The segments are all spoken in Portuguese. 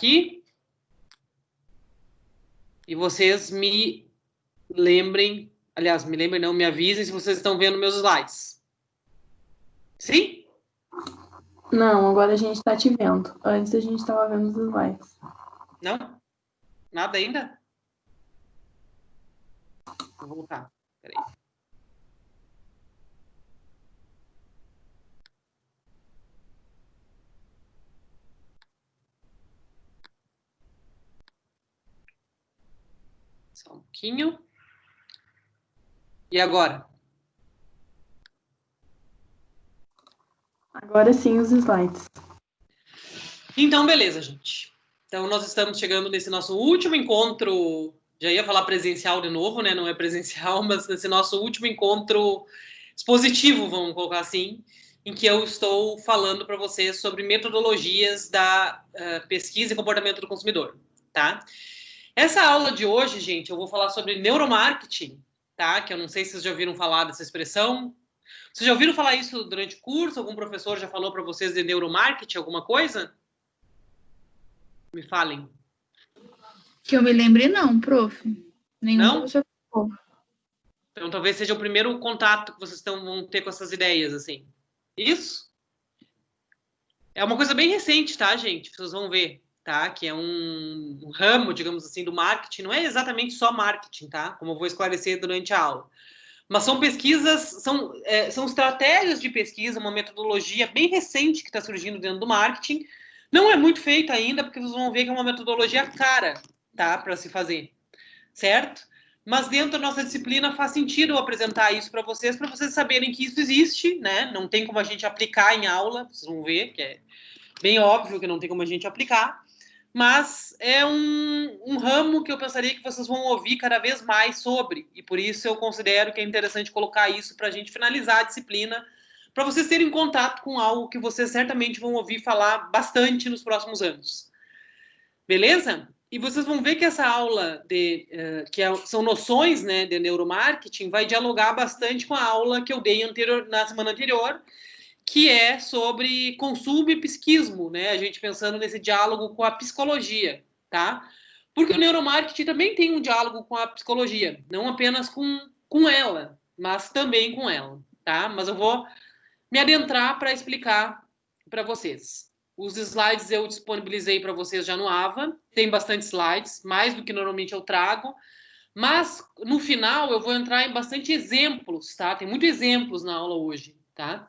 aqui. E vocês me lembrem, aliás, me lembrem não, me avisem se vocês estão vendo meus slides. Sim? Não, agora a gente está te vendo. Antes a gente estava vendo os slides. Não? Nada ainda? Vou voltar. Peraí. Só um pouquinho. E agora? Agora sim os slides. Então, beleza, gente. Então, nós estamos chegando nesse nosso último encontro, já ia falar presencial de novo, né? Não é presencial, mas nesse nosso último encontro expositivo, vamos colocar assim, em que eu estou falando para vocês sobre metodologias da pesquisa e comportamento do consumidor, tá? Essa aula de hoje, gente, eu vou falar sobre neuromarketing, tá? Que eu não sei se vocês já ouviram falar dessa expressão. Vocês já ouviram falar isso durante o curso? Algum professor já falou para vocês de neuromarketing, alguma coisa? Me falem. Que eu me lembre, não, prof. Nenhum Não? professor falou. Então, talvez seja o primeiro contato que vocês vão ter com essas ideias, assim. Isso? É uma coisa bem recente, tá, gente? Vocês vão ver, tá? Que é um ramo, digamos assim, do marketing. Não é exatamente só marketing, tá? Como eu vou esclarecer durante a aula. Mas são pesquisas, são estratégias de pesquisa, uma metodologia bem recente que está surgindo dentro do marketing. Não é muito feita ainda, porque vocês vão ver que é uma metodologia cara, tá? Para se fazer, certo? Mas dentro da nossa disciplina faz sentido eu apresentar isso para vocês saberem que isso existe, né? Não tem como a gente aplicar em aula, vocês vão ver que é bem óbvio que não tem como a gente aplicar, mas é um ramo que eu pensaria que vocês vão ouvir cada vez mais sobre, e por isso eu considero que é interessante colocar isso para a gente finalizar a disciplina, para vocês terem contato com algo que vocês certamente vão ouvir falar bastante nos próximos anos. Beleza? E vocês vão ver que essa aula são noções, né, de neuromarketing, vai dialogar bastante com a aula que eu dei na semana anterior, que é sobre consumo e psiquismo, né? A gente pensando nesse diálogo com a psicologia, tá? Porque o neuromarketing também tem um diálogo com a psicologia, não apenas com ela, mas também com ela, tá? Mas eu vou me adentrar para explicar para vocês. Os slides eu disponibilizei para vocês já no AVA, tem bastante slides, mais do que normalmente eu trago, mas no final eu vou entrar em bastante exemplos, tá? Tem muitos exemplos na aula hoje, tá?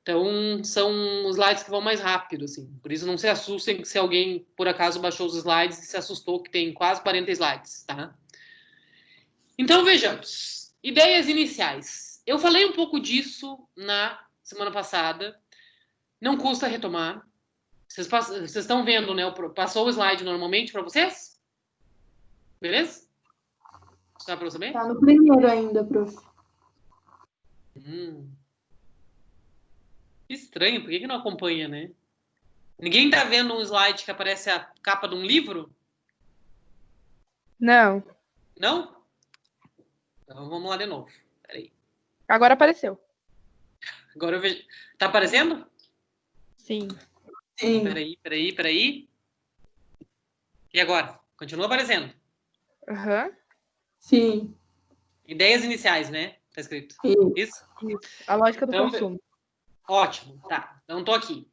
Então, são slides que vão mais rápido, assim. Por isso, não se assustem se alguém, por acaso, baixou os slides e se assustou que tem quase 40 slides, tá? Então, vejamos. Ideias iniciais. Eu falei um pouco disso na semana passada. Não custa retomar. Vocês estão vendo, né? Passou o slide normalmente para vocês? Beleza? Dá para eu saber? Tá no primeiro ainda, prof. Estranho, por que não acompanha, né? Ninguém tá vendo um slide que aparece a capa de um livro? Não. Não? Então vamos lá de novo. Peraí. Agora apareceu. Agora eu vejo. Tá aparecendo? Sim. Sim. Peraí. E agora? Continua aparecendo. Aham. Sim. Ideias iniciais, né? Tá escrito. Isso? A lógica do Então, consumo. Ótimo, tá. Então tô aqui.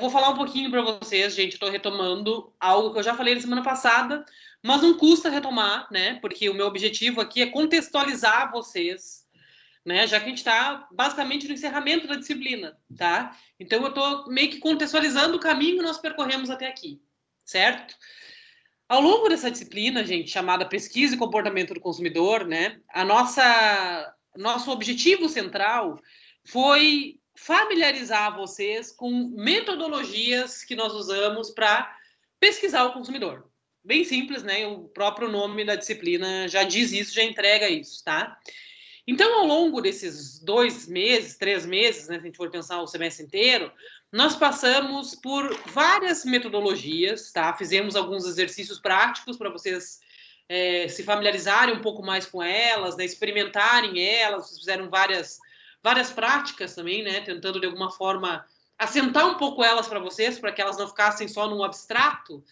Vou falar um pouquinho para vocês, gente. Estou retomando algo que eu já falei na semana passada, mas não custa retomar, né? Porque o meu objetivo aqui é contextualizar vocês, né? Já que a gente está basicamente no encerramento da disciplina, tá? Então eu estou meio que contextualizando o caminho que nós percorremos até aqui, certo? Ao longo dessa disciplina, gente, chamada Pesquisa e Comportamento do Consumidor, né? Nosso objetivo central foi familiarizar vocês com metodologias que nós usamos para pesquisar o consumidor. Bem simples, né? O próprio nome da disciplina já diz isso, já entrega isso, tá? Então, ao longo desses 2 meses, 3 meses, né, se a gente for pensar o semestre inteiro, nós passamos por várias metodologias, tá? Fizemos alguns exercícios práticos para vocês se familiarizarem um pouco mais com elas, né? Experimentarem elas. Vocês fizeram várias práticas também, né? Tentando, de alguma forma, assentar um pouco elas para vocês, para que elas não ficassem só num abstrato,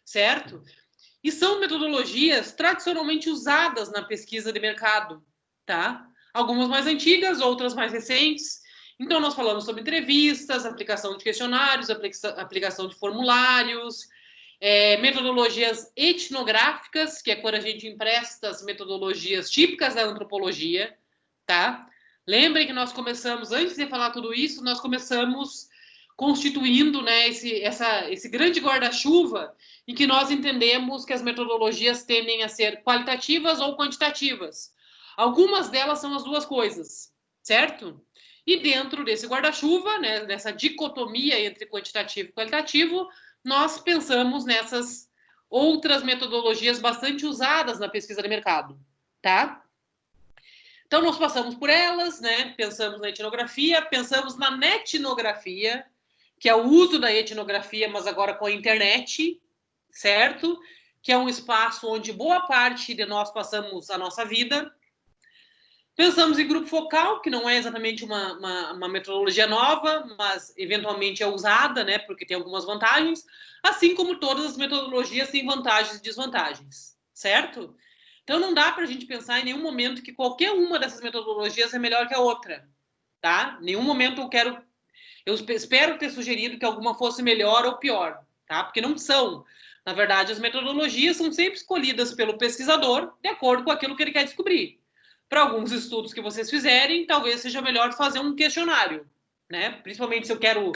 certo? E são metodologias tradicionalmente usadas na pesquisa de mercado, tá? Algumas mais antigas, outras mais recentes. Então, nós falamos sobre entrevistas, aplicação de questionários, aplicação de formulários, metodologias etnográficas, que é quando a gente empresta as metodologias típicas da antropologia, tá? Lembrem que nós começamos, antes de falar tudo isso, nós começamos constituindo, né, esse grande guarda-chuva em que nós entendemos que as metodologias tendem a ser qualitativas ou quantitativas. Algumas delas são as duas coisas, certo? E dentro desse guarda-chuva, né, nessa dicotomia entre quantitativo e qualitativo, nós pensamos nessas outras metodologias bastante usadas na pesquisa de mercado, tá? Então, nós passamos por elas, né? Pensamos na etnografia, pensamos na netnografia, que é o uso da etnografia, mas agora com a internet, certo? Que é um espaço onde boa parte de nós passamos a nossa vida. Pensamos em grupo focal, que não é exatamente uma metodologia nova, mas eventualmente é usada, né? Porque tem algumas vantagens, assim como todas as metodologias têm vantagens e desvantagens, certo? Então, não dá para a gente pensar em nenhum momento que qualquer uma dessas metodologias é melhor que a outra, tá? Em nenhum momento eu espero ter sugerido que alguma fosse melhor ou pior, tá? Porque não são. Na verdade, as metodologias são sempre escolhidas pelo pesquisador de acordo com aquilo que ele quer descobrir. Para alguns estudos que vocês fizerem, talvez seja melhor fazer um questionário, né? Principalmente se eu quero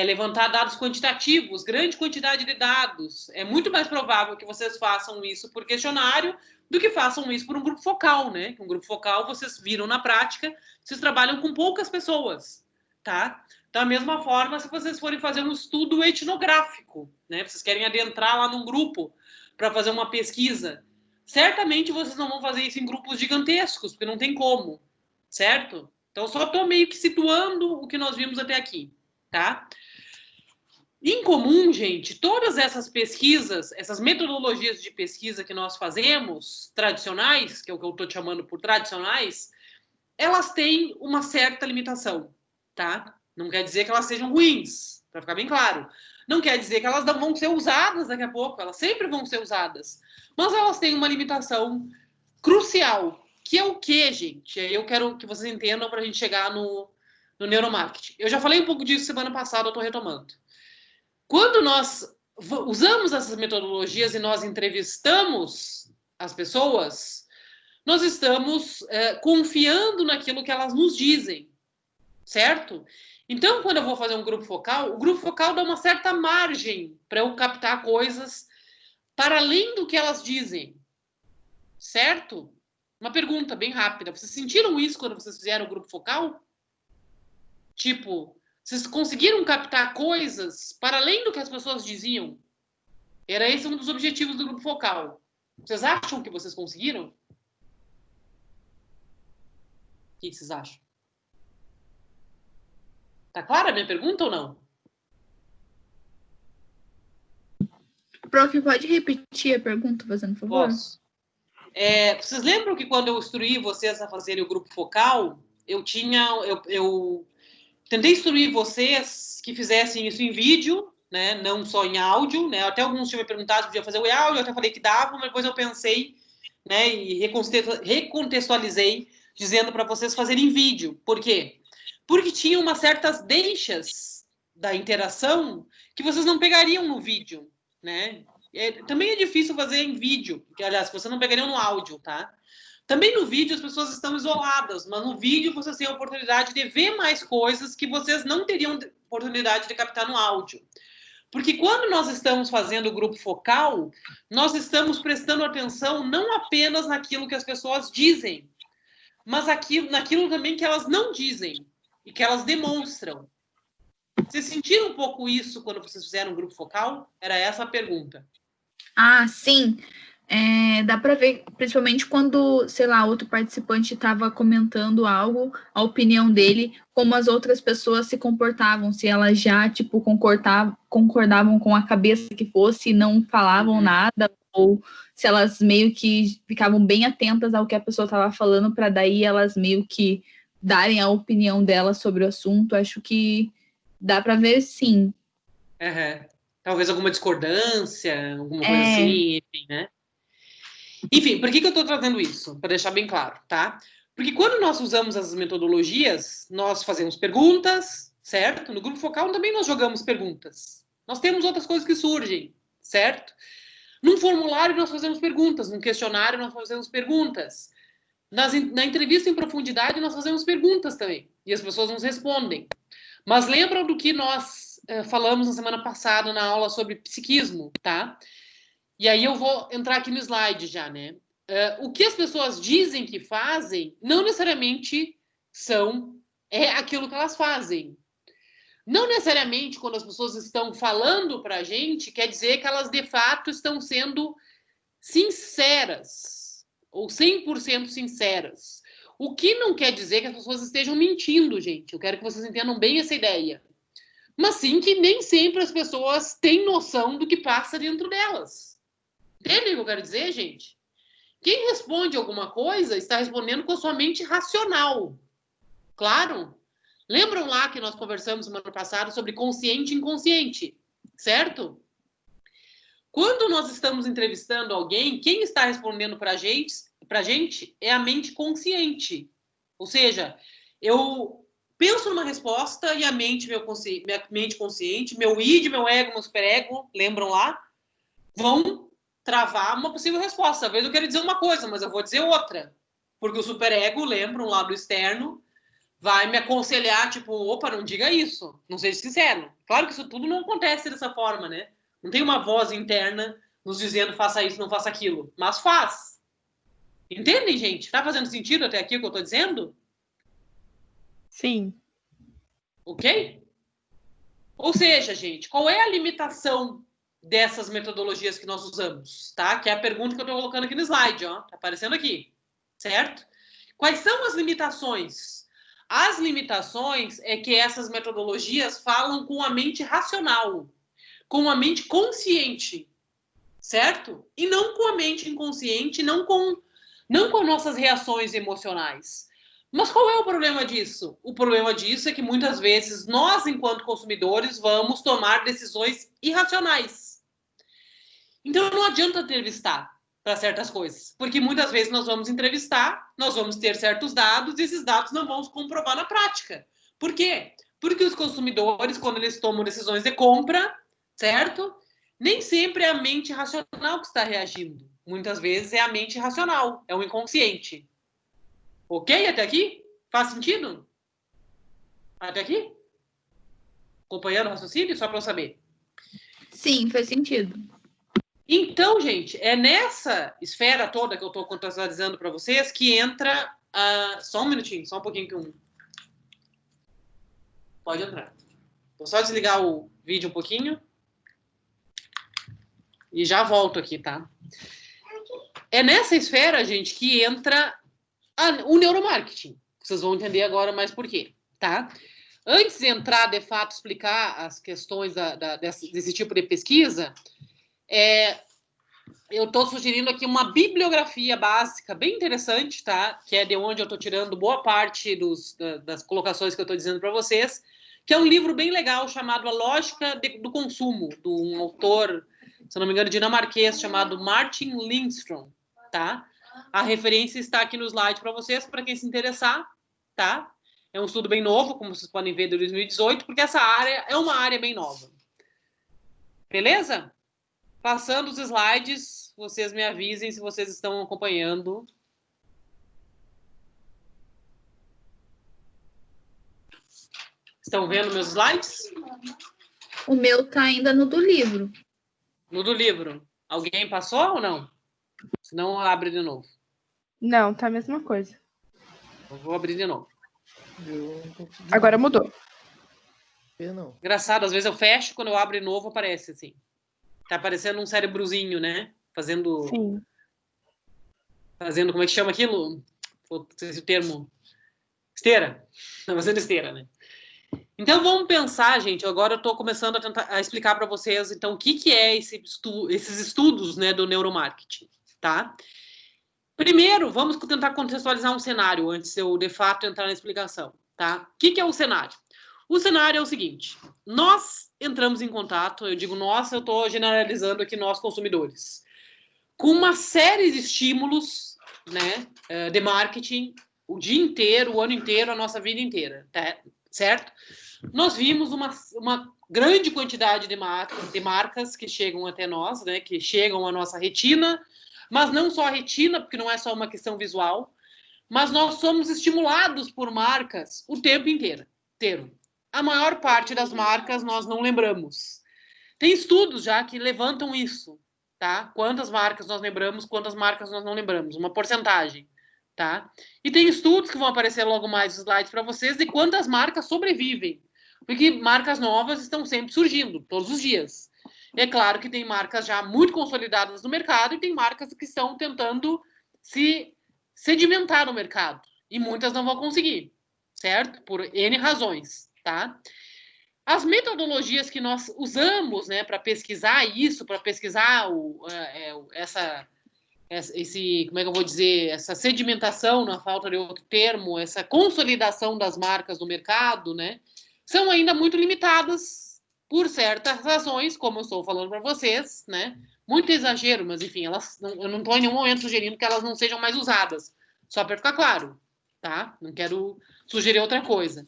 levantar dados quantitativos, grande quantidade de dados. É muito mais provável que vocês façam isso por questionário do que façam isso por um grupo focal, né? Um grupo focal, vocês viram na prática, vocês trabalham com poucas pessoas, tá? Da mesma forma, se vocês forem fazer um estudo etnográfico, né? Vocês querem adentrar lá num grupo para fazer uma pesquisa, certamente vocês não vão fazer isso em grupos gigantescos, porque não tem como, certo? Então, só estou meio que situando o que nós vimos até aqui, tá? Em comum, gente, todas essas pesquisas, essas metodologias de pesquisa que nós fazemos, tradicionais, que é o que eu estou chamando por tradicionais, elas têm uma certa limitação, tá? Não quer dizer que elas sejam ruins, para ficar bem claro. Não quer dizer que elas não vão ser usadas daqui a pouco, elas sempre vão ser usadas. Mas elas têm uma limitação crucial, que é o quê, gente? Eu quero que vocês entendam para a gente chegar no neuromarketing. Eu já falei um pouco disso semana passada, eu estou retomando. Quando nós usamos essas metodologias e nós entrevistamos as pessoas, nós estamos confiando naquilo que elas nos dizem, certo? Então, quando eu vou fazer um grupo focal, o grupo focal dá uma certa margem para eu captar coisas para além do que elas dizem, certo? Uma pergunta bem rápida. Vocês sentiram isso quando vocês fizeram o grupo focal? Tipo, vocês conseguiram captar coisas para além do que as pessoas diziam? Era esse um dos objetivos do grupo focal. Vocês acham que vocês conseguiram? O que vocês acham? Tá clara a minha pergunta ou não? Prof, pode repetir a pergunta, fazendo favor? Posso. Vocês lembram que quando eu instruí vocês a fazerem o grupo focal, eu tentei instruir vocês que fizessem isso em vídeo, né, não só em áudio, né? Até alguns tinham me perguntado se podia fazer o áudio, eu até falei que dava, mas depois eu pensei, né, e recontextualizei, dizendo para vocês fazerem em vídeo. Por quê? Porque tinha umas certas deixas da interação que vocês não pegariam no vídeo, né? Também é difícil fazer em vídeo, porque, aliás, vocês não pegariam no áudio, tá? Também no vídeo as pessoas estão isoladas, mas no vídeo vocês têm a oportunidade de ver mais coisas que vocês não teriam oportunidade de captar no áudio. Porque quando nós estamos fazendo o grupo focal, nós estamos prestando atenção não apenas naquilo que as pessoas dizem, mas naquilo também que elas não dizem e que elas demonstram. Vocês sentiram um pouco isso quando vocês fizeram um grupo focal? Era essa a pergunta. Ah, sim. Dá para ver, principalmente quando, sei lá, outro participante estava comentando algo, a opinião dele, como as outras pessoas se comportavam, se elas já, tipo, concordavam com a cabeça que fosse e não falavam nada, ou se elas meio que ficavam bem atentas ao que a pessoa estava falando, para daí elas meio que darem a opinião delas sobre o assunto. Acho que dá para ver, sim. Talvez alguma discordância, alguma coisa assim, enfim, né? Enfim, por que eu estou trazendo isso? Para deixar bem claro, tá? Porque quando nós usamos as metodologias, nós fazemos perguntas, certo? No grupo focal também nós jogamos perguntas. Nós temos outras coisas que surgem, certo? Num formulário nós fazemos perguntas, num questionário nós fazemos perguntas. Na entrevista em profundidade nós fazemos perguntas também. E as pessoas nos respondem. Mas lembram do que nós falamos na semana passada na aula sobre psiquismo, tá? E aí eu vou entrar aqui no slide já, né? O que as pessoas dizem que fazem não necessariamente é aquilo que elas fazem. Não necessariamente quando as pessoas estão falando para a gente, quer dizer que elas de fato estão sendo sinceras ou 100% sinceras. O que não quer dizer que as pessoas estejam mentindo, gente. Eu quero que vocês entendam bem essa ideia. Mas sim que nem sempre as pessoas têm noção do que passa dentro delas. Entendem o que eu quero dizer, gente? Quem responde alguma coisa está respondendo com a sua mente racional. Claro? Lembram lá que nós conversamos semana passada sobre consciente e inconsciente, certo? Quando nós estamos entrevistando alguém, quem está respondendo para a gente é a mente consciente. Ou seja, eu penso numa resposta e a mente, minha mente consciente, meu id, meu ego, meu superego, lembram lá? Vão travar uma possível resposta. Às vezes eu quero dizer uma coisa, mas eu vou dizer outra. Porque o superego, lembram lá do externo, vai me aconselhar, tipo, opa, não diga isso, não seja sincero. Claro que isso tudo não acontece dessa forma, né? Não tem uma voz interna nos dizendo faça isso, não faça aquilo, mas faz. Entendem, gente? Tá fazendo sentido até aqui o que eu tô dizendo? Sim. Ok? Ou seja, gente, qual é a limitação dessas metodologias que nós usamos, tá? Que é a pergunta que eu tô colocando aqui no slide, ó. Tá aparecendo aqui, certo? Quais são as limitações? As limitações é que essas metodologias falam com a mente racional, com a mente consciente, certo? E não com a mente inconsciente, não com nossas reações emocionais. Mas qual é o problema disso? O problema disso é que muitas vezes nós, enquanto consumidores, vamos tomar decisões irracionais. Então não adianta entrevistar para certas coisas, porque muitas vezes nós vamos entrevistar, nós vamos ter certos dados e esses dados não vão se comprovar na prática. Por quê? Porque os consumidores, quando eles tomam decisões de compra, certo? Nem sempre é a mente racional que está reagindo. Muitas vezes é a mente racional, é o inconsciente. Ok? Até aqui? Faz sentido? Até aqui? Acompanhando o raciocínio? Só para eu saber. Sim, faz sentido. Então, gente, é nessa esfera toda que eu estou contextualizando para vocês que entra... só um minutinho, só um pouquinho que um... Pode entrar. Vou só desligar o vídeo um pouquinho. E já volto aqui, tá? É nessa esfera, gente, que entra o neuromarketing. Vocês vão entender agora mais por quê, tá? Antes de entrar, de fato, explicar as questões desse tipo de pesquisa, eu estou sugerindo aqui uma bibliografia básica bem interessante, tá? Que é de onde eu estou tirando boa parte das colocações que eu estou dizendo para vocês, que é um livro bem legal chamado A Lógica do Consumo, de um autor, se eu não me engano, dinamarquês, chamado Martin Lindström, tá? A referência está aqui no slide para vocês, para quem se interessar, tá? É um estudo bem novo, como vocês podem ver, de 2018, porque essa área é uma área bem nova. Beleza? Passando os slides, vocês me avisem se vocês estão acompanhando. Estão vendo meus slides? O meu tá ainda no do livro. No do livro. Alguém passou ou não? Senão abre de novo. Não, tá a mesma coisa. Eu vou abrir de novo. Agora mudou. Não. Engraçado, às vezes eu fecho, quando eu abro de novo aparece assim. Tá aparecendo um cérebrozinho, né? Fazendo... Sim. Fazendo, como é que chama aquilo? Esse termo. Esteira. Tá fazendo esteira, né? Então vamos pensar, gente. Agora eu estou começando a explicar para vocês, então, o que é esses estudos, né, do neuromarketing, tá? Primeiro, vamos tentar contextualizar um cenário antes de eu, de fato, entrar na explicação, tá? O que é o cenário? O cenário é o seguinte, nós entramos em contato, eu digo nós, eu estou generalizando aqui nós consumidores, com uma série de estímulos, né, de marketing, o dia inteiro, o ano inteiro, a nossa vida inteira, tá? Certo? Nós vimos uma grande quantidade de marcas que chegam até nós, né, que chegam à nossa retina, mas não só a retina, porque não é só uma questão visual, mas nós somos estimulados por marcas o tempo inteiro. A maior parte das marcas nós não lembramos. Tem estudos já que levantam isso, tá? Quantas marcas nós lembramos, quantas marcas nós não lembramos, uma porcentagem, tá? E tem estudos que vão aparecer logo mais nos slides para vocês de quantas marcas sobrevivem, porque marcas novas estão sempre surgindo, todos os dias. É claro que tem marcas já muito consolidadas no mercado e tem marcas que estão tentando se sedimentar no mercado, e muitas não vão conseguir, certo? Por N razões, tá? As metodologias que nós usamos, né, para pesquisar isso, para pesquisar como é que eu vou dizer, essa sedimentação, na falta de outro termo, essa consolidação das marcas no mercado, né, são ainda muito limitadas por certas razões, como eu estou falando para vocês, né, muito exagero, mas enfim, eu não estou em nenhum momento sugerindo que elas não sejam mais usadas, só para ficar claro, tá? Não quero sugerir outra coisa.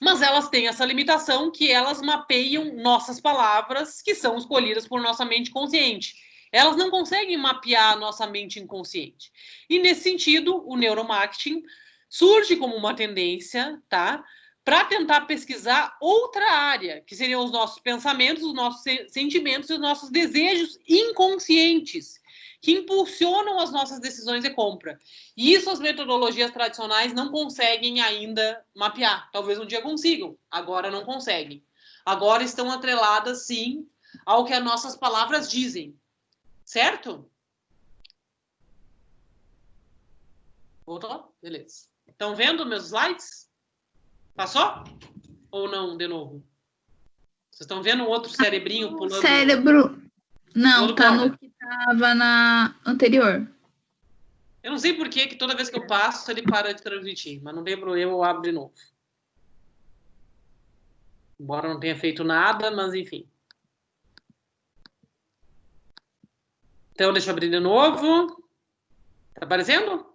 Mas elas têm essa limitação que elas mapeiam nossas palavras que são escolhidas por nossa mente consciente. Elas não conseguem mapear a nossa mente inconsciente. E, nesse sentido, o neuromarketing surge como uma tendência, tá? Para tentar pesquisar outra área, que seriam os nossos pensamentos, os nossos sentimentos e os nossos desejos inconscientes, que impulsionam as nossas decisões de compra. E isso as metodologias tradicionais não conseguem ainda mapear. Talvez um dia consigam, agora não conseguem. Agora estão atreladas, sim, ao que as nossas palavras dizem. Certo? Voltou? Beleza. Estão vendo meus slides? Passou? Ou não, de novo? Vocês estão vendo outro cerebrinho pulando? Cérebro. Não, pulando tá corda? no que tava na anterior. Eu não sei por que toda vez que eu passo ele para de transmitir, mas não tem problema, eu abro de novo. Embora não tenha feito nada, mas enfim. Então, deixa eu abrir de novo. Tá aparecendo?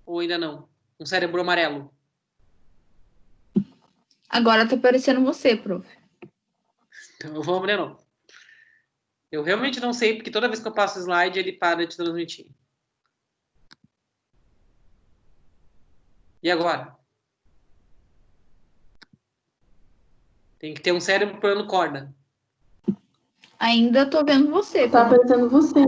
Ou ainda não? Um cérebro amarelo. Agora tá aparecendo você, prof. Então, eu vou abrir de novo. Eu realmente não sei, porque toda vez que eu passo o slide, ele para de transmitir. E agora? Tem que ter um cérebro pulando corda. Ainda tô vendo você, Tá prof. aparecendo você.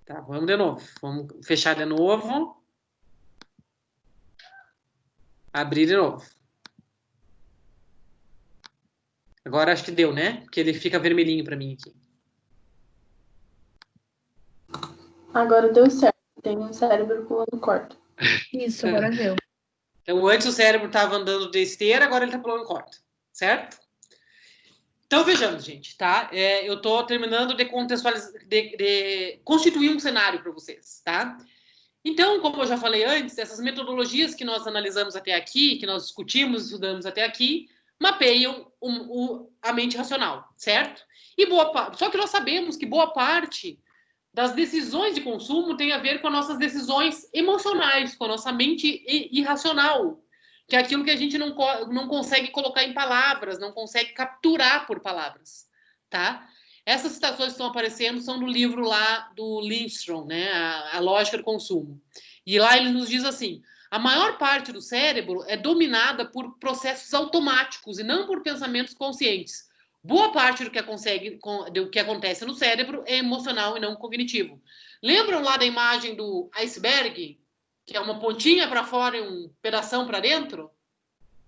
Tá, vamos de novo. Vamos fechar de novo. Abrir de novo. Agora acho que deu, né? Porque ele fica vermelhinho para mim aqui. Agora deu certo. Tem um cérebro pulando corda. Isso, agora deu. Então, antes o cérebro estava andando de esteira, agora ele está pulando corda. Certo? Então, vejamos, gente, tá? Eu estou terminando de contextualizar, de constituir um cenário para vocês, tá? Então, como eu já falei antes, essas metodologias que nós analisamos até aqui, que nós discutimos, estudamos até aqui, mapeiam a mente racional, certo? Só que nós sabemos que boa parte das decisões de consumo tem a ver com as nossas decisões emocionais, com a nossa mente irracional, que é aquilo que a gente não consegue colocar em palavras, não consegue capturar por palavras, tá? Essas citações que estão aparecendo são do livro lá do Lindstrom, né? A Lógica do Consumo. E lá ele nos diz assim, a maior parte do cérebro é dominada por processos automáticos e não por pensamentos conscientes. Boa parte do que acontece no cérebro é emocional e não cognitivo. Lembram lá da imagem do iceberg? Que é uma pontinha para fora e um pedação para dentro?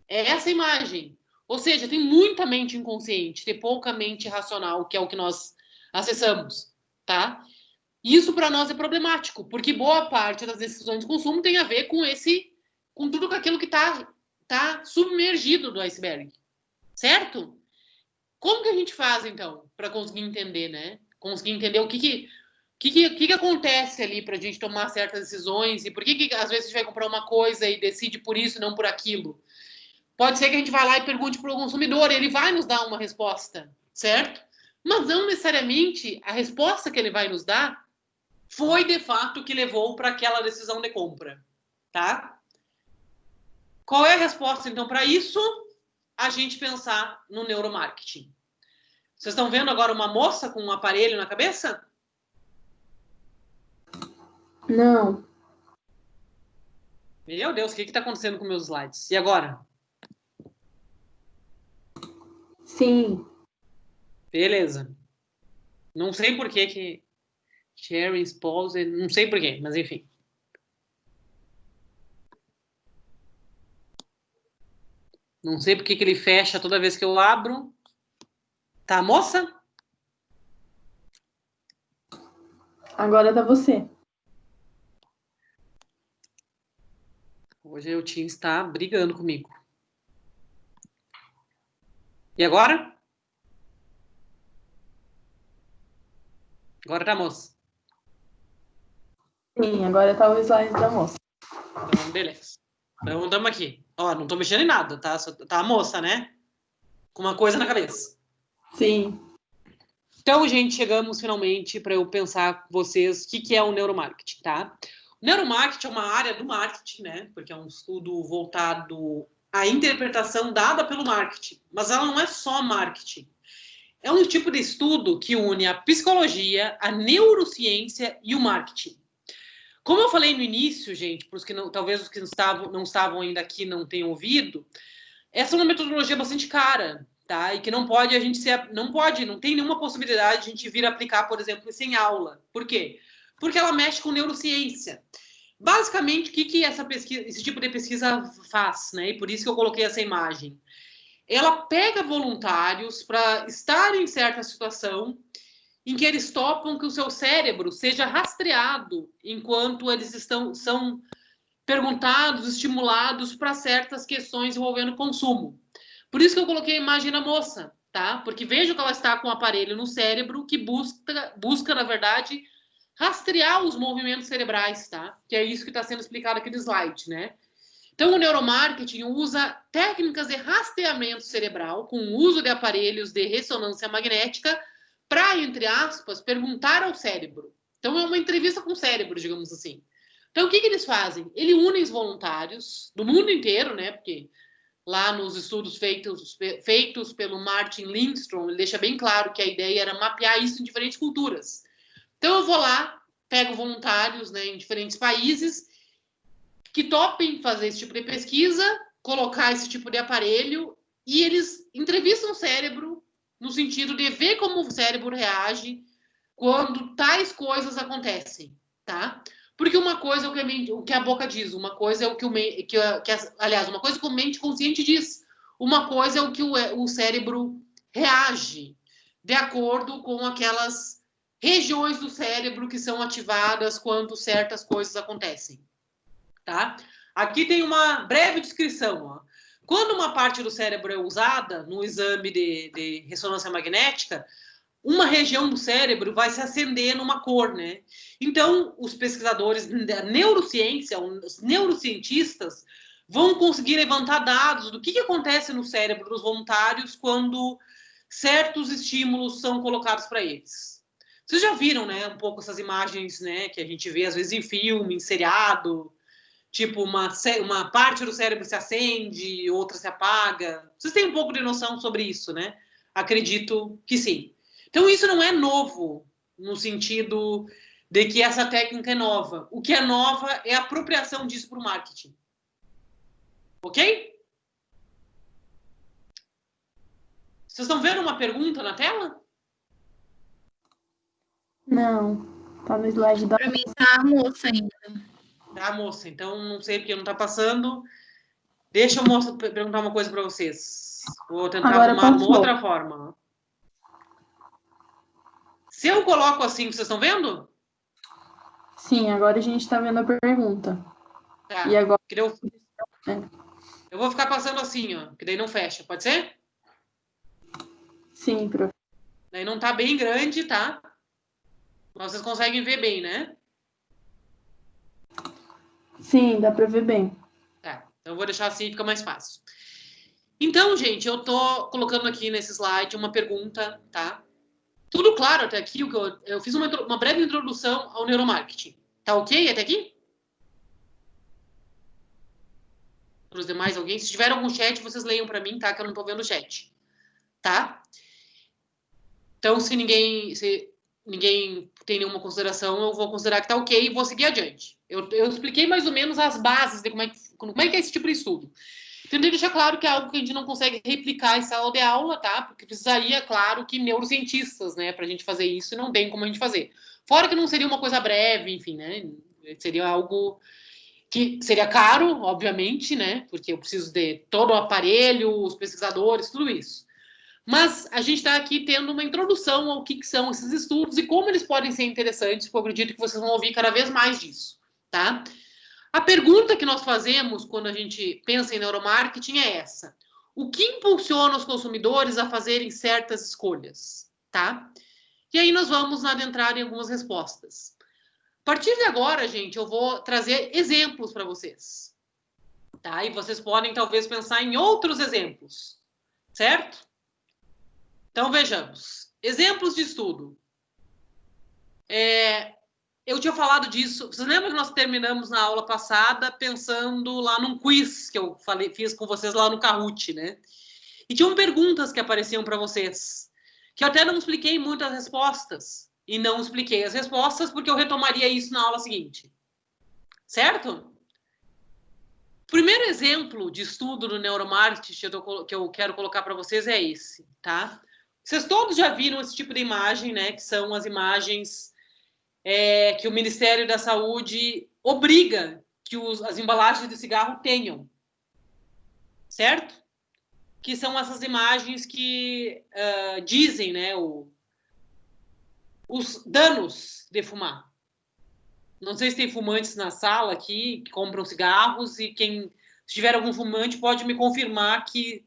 É essa imagem. Ou seja, tem muita mente inconsciente, tem pouca mente racional, que é o que nós acessamos, tá? Isso para nós é problemático, porque boa parte das decisões de consumo tem a ver com tudo aquilo que tá submergido do iceberg, certo? Como que a gente faz, então, para conseguir entender, né? Conseguir entender o que que acontece ali para a gente tomar certas decisões e por que às vezes a gente vai comprar uma coisa e decide por isso, não por aquilo? Pode ser que a gente vá lá e pergunte para o consumidor, ele vai nos dar uma resposta, certo? Mas não necessariamente a resposta que ele vai nos dar foi de fato o que levou para aquela decisão de compra, tá? Qual é a resposta então para isso? A gente pensar no neuromarketing. Vocês estão vendo agora uma moça com um aparelho na cabeça? Não. Meu Deus, o que está acontecendo com meus slides? E agora? Sim. Beleza. Não sei por que sharing, pause, não sei por quê, mas enfim. Não sei por que ele fecha toda vez que eu abro. Tá, moça? Agora tá você. Hoje o Teams está brigando comigo. E agora? Agora tá, moça. Sim, agora tá o slide da moça. Então, beleza. Então, estamos aqui. Ó, não tô mexendo em nada, tá? Só tá a moça, né? Com uma coisa na cabeça. Sim. Então, gente, chegamos finalmente para eu pensar com vocês o que é o neuromarketing, tá? O neuromarketing é uma área do marketing, né? Porque é um estudo voltado à interpretação dada pelo marketing. Mas ela não é só marketing. É um tipo de estudo que une a psicologia, a neurociência e o marketing. Como eu falei no início, gente, para os que não, talvez os que não estavam ainda aqui não tenham ouvido, essa é uma metodologia bastante cara, tá? E que não pode não tem nenhuma possibilidade de a gente vir aplicar, por exemplo, sem aula. Por quê? Porque ela mexe com neurociência. Basicamente, o que esse tipo de pesquisa faz, né? E por isso que eu coloquei essa imagem. Ela pega voluntários para estar em certa situação em que eles topam que o seu cérebro seja rastreado enquanto eles são perguntados, estimulados para certas questões envolvendo consumo. Por isso que eu coloquei a imagem da moça, tá? Porque vejo que ela está com um aparelho no cérebro que busca, na verdade, rastrear os movimentos cerebrais, tá? Que é isso que está sendo explicado aqui no slide, né? Então, o neuromarketing usa técnicas de rastreamento cerebral com o uso de aparelhos de ressonância magnética para, entre aspas, perguntar ao cérebro. Então, é uma entrevista com o cérebro, digamos assim. Então, o que eles fazem? Eles unem os voluntários do mundo inteiro, né? Porque lá nos estudos feitos pelo Martin Lindstrom, ele deixa bem claro que a ideia era mapear isso em diferentes culturas. Então, eu vou lá, pego voluntários, né, em diferentes países que topem fazer esse tipo de pesquisa, colocar esse tipo de aparelho e eles entrevistam o cérebro no sentido de ver como o cérebro reage quando tais coisas acontecem, tá? Porque uma coisa é o que a boca diz, uma coisa é o que aliás, uma coisa que o mente consciente diz, uma coisa é o que o cérebro reage de acordo com aquelas regiões do cérebro que são ativadas quando certas coisas acontecem, tá? Aqui tem uma breve descrição, ó. Quando uma parte do cérebro é usada no exame de ressonância magnética, uma região do cérebro vai se acender numa cor, né? Então, os pesquisadores da neurociência, os neurocientistas, vão conseguir levantar dados do que acontece no cérebro dos voluntários quando certos estímulos são colocados para eles. Vocês já viram, né, um pouco essas imagens, né, que a gente vê às vezes em filme, em seriado, tipo uma parte do cérebro se acende, outra se apaga. Vocês têm um pouco de noção sobre isso, né? Acredito que sim. Então, isso não é novo, no sentido de que essa técnica é nova. O que é nova é a apropriação disso para o marketing. Ok? Vocês estão vendo uma pergunta na tela? Não. Tá no slide da... Para mim tá a moça ainda. Tá, moça. Então, não sei porque não está passando. Deixa eu perguntar uma coisa para vocês. Vou tentar Agora arrumar uma passou. outra forma. Se eu coloco assim, vocês estão vendo? Sim, agora a gente tá vendo a pergunta. Tá. E agora... Eu vou ficar passando assim, ó, que daí não fecha. Pode ser? Sim, prof. Daí não tá bem grande, tá? Mas vocês conseguem ver bem, né? Sim, dá pra ver bem. Tá, então eu vou deixar assim, fica mais fácil. Então, gente, eu tô colocando aqui nesse slide uma pergunta, tá? Tudo claro até aqui, eu fiz uma breve introdução ao neuromarketing. Tá ok até aqui? Para os demais, alguém? Se tiver algum chat, vocês leiam para mim, tá? Que eu não tô vendo o chat. Tá? Então, se ninguém tem nenhuma consideração, eu vou considerar que tá ok e vou seguir adiante. Eu expliquei mais ou menos as bases de como é que é esse tipo de estudo. Tentei deixar claro que é algo que a gente não consegue replicar em sala de aula, tá? Porque precisaria, claro, que neurocientistas, né, pra gente fazer isso, e não tem como a gente fazer. Fora que não seria uma coisa breve, enfim, né? Seria algo que seria caro, obviamente, né? Porque eu preciso de todo o aparelho, os pesquisadores, tudo isso. Mas a gente está aqui tendo uma introdução ao que são esses estudos e como eles podem ser interessantes, porque eu acredito que vocês vão ouvir cada vez mais disso, tá? A pergunta que nós fazemos quando a gente pensa em neuromarketing é essa: o que impulsiona os consumidores a fazerem certas escolhas, tá? E aí nós vamos adentrar em algumas respostas. A partir de agora, gente, eu vou trazer exemplos para vocês, tá? E vocês podem talvez pensar em outros exemplos, certo? Então vejamos. Exemplos de estudo. Eu tinha falado disso. Vocês lembram que nós terminamos na aula passada pensando lá num quiz que eu fiz com vocês lá no Kahoot, né? E tinham perguntas que apareciam para vocês, que eu até não expliquei muito as respostas. E não expliquei as respostas porque eu retomaria isso na aula seguinte. Certo? O primeiro exemplo de estudo do neuromarketing que eu quero colocar para vocês é esse, tá? Vocês todos já viram esse tipo de imagem, né? Que são as imagens que o Ministério da Saúde obriga que as embalagens de cigarro tenham, certo? Que são essas imagens que dizem, né, os danos de fumar. Não sei se tem fumantes na sala aqui que compram cigarros e se tiver algum fumante pode me confirmar que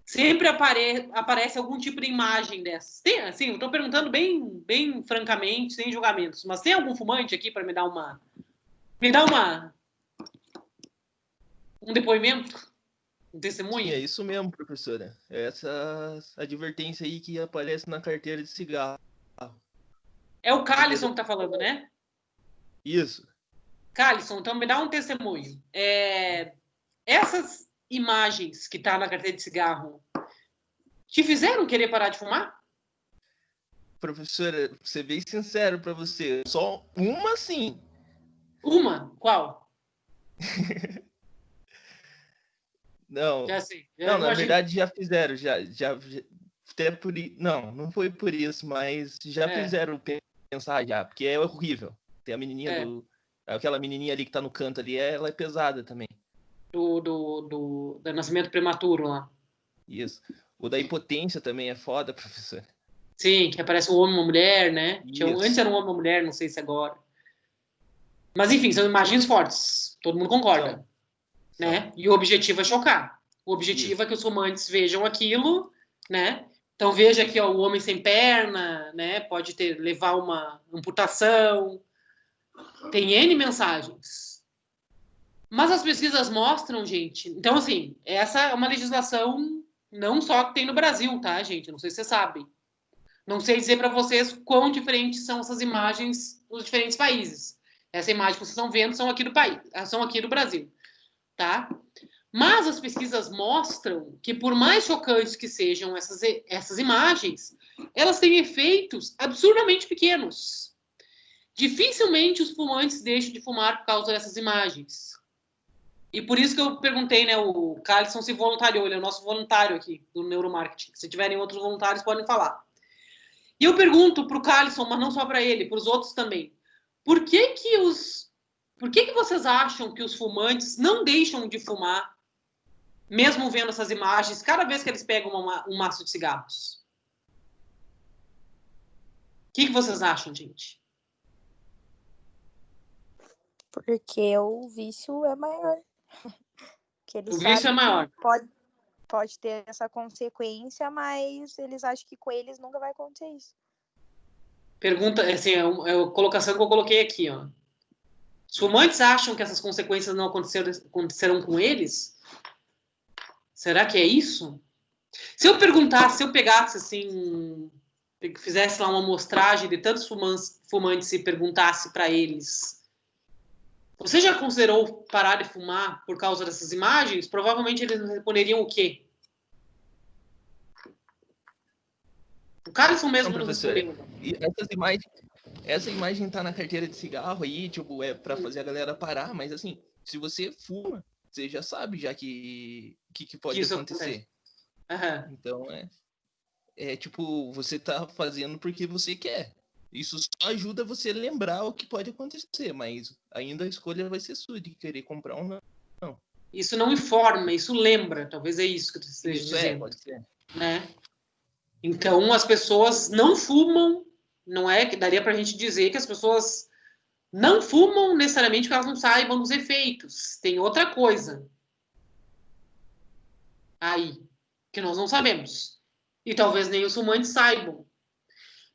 sempre aparece algum tipo de imagem dessas. Tem, assim, eu estou perguntando bem francamente, sem julgamentos, mas tem algum fumante aqui para me dar um depoimento? Um testemunho? Sim, é isso mesmo, professora. Essa advertência aí que aparece na carteira de cigarro. É o Calisson que está falando, né? Isso. Calisson, então me dá um testemunho. Essas imagens que tá na carteira de cigarro te fizeram querer parar de fumar? Professora, vou ser bem sincero pra você. Só uma sim. Uma? Qual? Não. Já sei. Não, na verdade já fizeram. Até não foi por isso, mas já fizeram pensar já, porque é horrível. Tem a menininha aquela menininha ali que tá no canto ali, ela é pesada também. Do nascimento prematuro lá. Isso. O da impotência também é foda, professor. Sim, que aparece um homem e uma mulher, né? Antes era um homem e uma mulher, não sei se agora. Mas enfim, são imagens fortes. Todo mundo concorda. Né? E o objetivo é chocar. O objetivo é que os fumantes vejam aquilo, né? Então veja aqui, ó, o homem sem perna, né? Pode levar uma amputação. Tem N mensagens. Mas as pesquisas mostram, gente... Então, assim, essa é uma legislação não só que tem no Brasil, tá, gente? Não sei se vocês sabem. Não sei dizer para vocês quão diferentes são essas imagens nos diferentes países. Essa imagem que vocês estão vendo são aqui do país, são aqui do Brasil, tá? Mas as pesquisas mostram que, por mais chocantes que sejam essas imagens, elas têm efeitos absurdamente pequenos. Dificilmente os fumantes deixam de fumar por causa dessas imagens. E por isso que eu perguntei, né, o Calisson se voluntariou, ele é o nosso voluntário aqui do neuromarketing. Se tiverem outros voluntários, podem falar. E eu pergunto para o Calisson, mas não só para ele, para os outros também. Por que vocês acham que os fumantes não deixam de fumar, mesmo vendo essas imagens, cada vez que eles pegam um maço de cigarros? O que vocês acham, gente? Porque o vício é maior. O vício é maior. Pode ter essa consequência, mas eles acham que com eles nunca vai acontecer isso. Pergunta, assim, é a colocação que eu coloquei aqui, ó. Os fumantes acham que essas consequências não acontecerão com eles? Será que é isso? Se eu pegasse, assim, fizesse lá uma amostragem de tantos fumantes e perguntasse para eles: você já considerou parar de fumar por causa dessas imagens? Provavelmente eles responderiam o quê? O Carlson mesmo Não, não professor, respondeu. e essa imagem tá na carteira de cigarro aí, tipo, é pra fazer a galera parar, mas assim, se você fuma, você já sabe já que pode Isso acontecer. Aham. Então, tipo, você tá fazendo porque você quer. Isso só ajuda você a lembrar o que pode acontecer, mas ainda a escolha vai ser sua de querer comprar ou não. Isso não informa, isso lembra. Talvez é isso que eu esteja Isso dizendo. pode ser. Né? Então, as pessoas não fumam, não é que daria pra gente dizer que as pessoas não fumam necessariamente porque elas não saibam dos efeitos. Tem outra coisa aí que nós não sabemos. E talvez nem os fumantes saibam.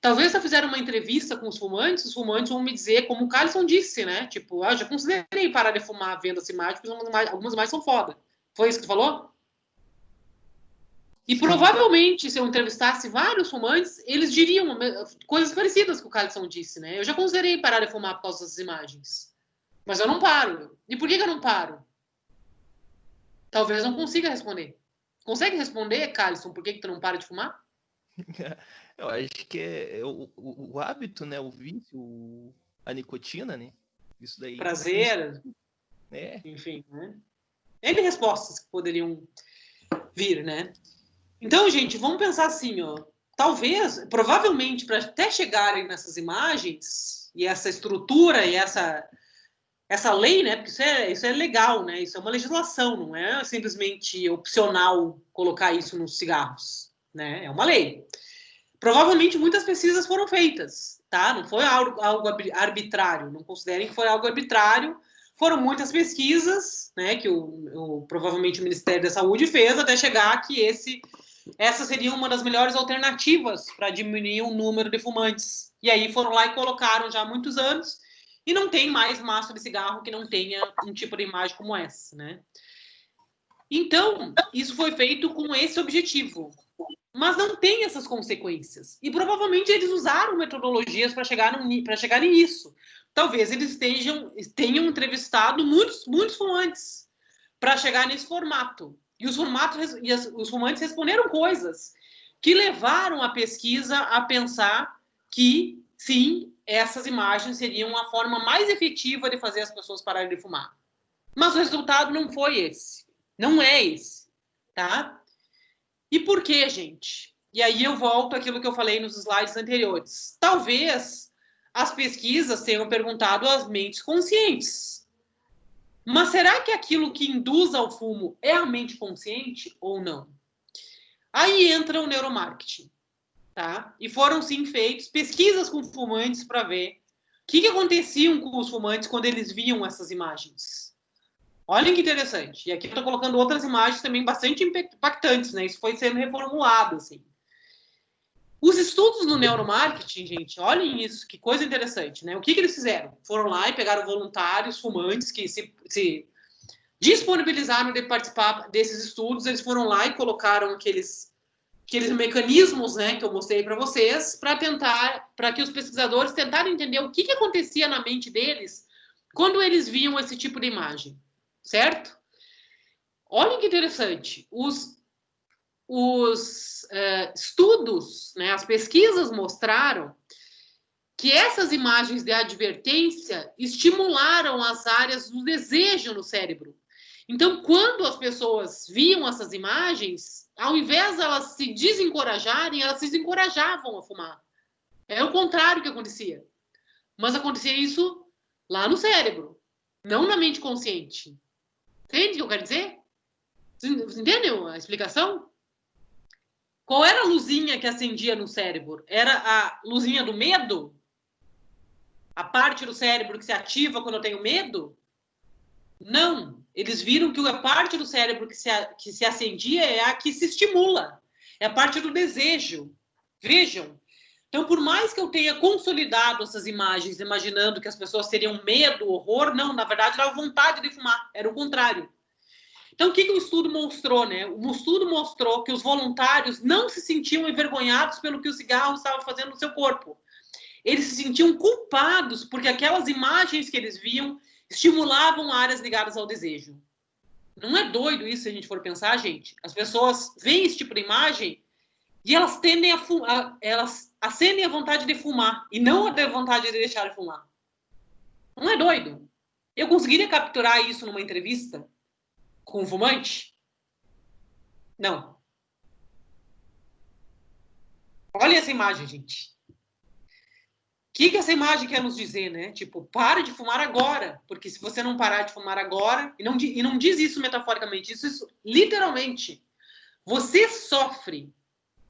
Talvez se eu fizer uma entrevista com os fumantes vão me dizer, como o Carlson disse, né? Tipo, eu já considerei parar de fumar vendo essa imagem, porque algumas imagens são foda. Foi isso que tu falou? E provavelmente, se eu entrevistasse vários fumantes, eles diriam coisas parecidas que o Carlson disse, né? Eu já considerei parar de fumar por causa dessas imagens. Mas eu não paro. E por que eu não paro? Talvez não consiga responder. Consegue responder, Carlson, por que tu não para de fumar? Eu acho que é o hábito, né? O vício, a nicotina, né? Isso daí. Prazer. Enfim, né? N respostas que poderiam vir, né? Então, gente, vamos pensar assim, ó. Talvez, provavelmente, para até chegarem nessas imagens e essa estrutura e essa lei, né? Porque isso é legal, né? Isso é uma legislação, não é simplesmente opcional colocar isso nos cigarros, né? É uma lei. Provavelmente muitas pesquisas foram feitas, tá? Não foi algo arbitrário. Não considerem que foi algo arbitrário. Foram muitas pesquisas, né? Que provavelmente o Ministério da Saúde fez até chegar que essa seria uma das melhores alternativas para diminuir o número de fumantes. E aí foram lá e colocaram já há muitos anos. E não tem mais maço de cigarro que não tenha um tipo de imagem como essa, né? Então, isso foi feito com esse objetivo. Mas não tem essas consequências. E provavelmente eles usaram metodologias para chegarem nisso. Talvez eles tenham entrevistado muitos fumantes para chegar nesse formato. E os fumantes responderam coisas que levaram a pesquisa a pensar que, sim, essas imagens seriam a forma mais efetiva de fazer as pessoas pararem de fumar. Mas o resultado não foi esse. Não é esse, tá? E por quê, gente? E aí eu volto àquilo que eu falei nos slides anteriores. Talvez as pesquisas tenham perguntado às mentes conscientes. Mas será que aquilo que induz ao fumo é a mente consciente ou não? Aí entra o neuromarketing, tá? E foram, sim, feitas pesquisas com fumantes para ver o que acontecia com os fumantes quando eles viam essas imagens. Olhem que interessante. E aqui eu estou colocando outras imagens também bastante impactantes, né? Isso foi sendo reformulado, assim. Os estudos no neuromarketing, gente, olhem isso, que coisa interessante, né? O que eles fizeram? Foram lá e pegaram voluntários, fumantes, que se disponibilizaram de participar desses estudos, eles foram lá e colocaram aqueles mecanismos, né, que eu mostrei para vocês, para que os pesquisadores tentaram entender o que acontecia na mente deles quando eles viam esse tipo de imagem, certo? Olhem que interessante. Os estudos, né, as pesquisas mostraram que essas imagens de advertência estimularam as áreas do desejo no cérebro. Então, quando as pessoas viam essas imagens, ao invés de elas se desencorajarem, elas se desencorajavam a fumar. É o contrário que acontecia. Mas acontecia isso lá no cérebro, não na mente consciente. Entende o que eu quero dizer? Vocês entendem a explicação? Qual era a luzinha que acendia no cérebro? Era a luzinha do medo? A parte do cérebro que se ativa quando eu tenho medo? Não. Eles viram que a parte do cérebro que se acendia é a que se estimula. É a parte do desejo. Vejam, Então, por mais que eu tenha consolidado essas imagens, imaginando que as pessoas teriam medo, horror, não, na verdade, dava vontade de fumar, era o contrário. Então, o que o estudo mostrou, né? O estudo mostrou que os voluntários não se sentiam envergonhados pelo que o cigarro estava fazendo no seu corpo. Eles se sentiam culpados porque aquelas imagens que eles viam estimulavam áreas ligadas ao desejo. Não é doido isso se a gente for pensar, gente? As pessoas veem esse tipo de imagem e elas tendem elas acendem a vontade de fumar e não a vontade de deixar de fumar. Não é doido? Eu conseguiria capturar isso numa entrevista com um fumante? Não. Olha essa imagem, gente. O que essa imagem quer nos dizer, né? Tipo, pare de fumar agora. Porque se você não parar de fumar agora, e não diz isso metaforicamente, isso literalmente, você sofre.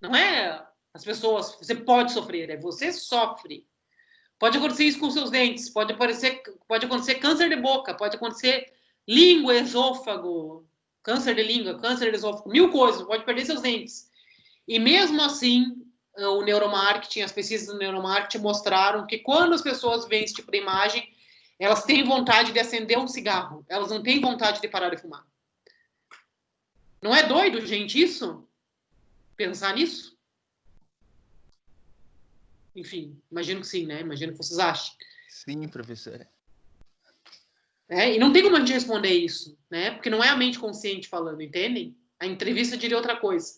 Não é as pessoas, você pode sofrer, é você sofre. Pode acontecer isso com seus dentes, pode acontecer câncer de boca, pode acontecer língua, esôfago, câncer de língua, câncer de esôfago, 1000 coisas, pode perder seus dentes. E mesmo assim, o neuromarketing, as pesquisas do neuromarketing mostraram que quando as pessoas veem esse tipo de imagem, elas têm vontade de acender um cigarro, elas não têm vontade de parar de fumar. Não é doido, gente, isso? Pensar nisso? Enfim, imagino que sim, né? Imagino que vocês achem. Sim, professora. E não tem como a gente responder isso, né? Porque não é a mente consciente falando, entendem? A entrevista diria outra coisa.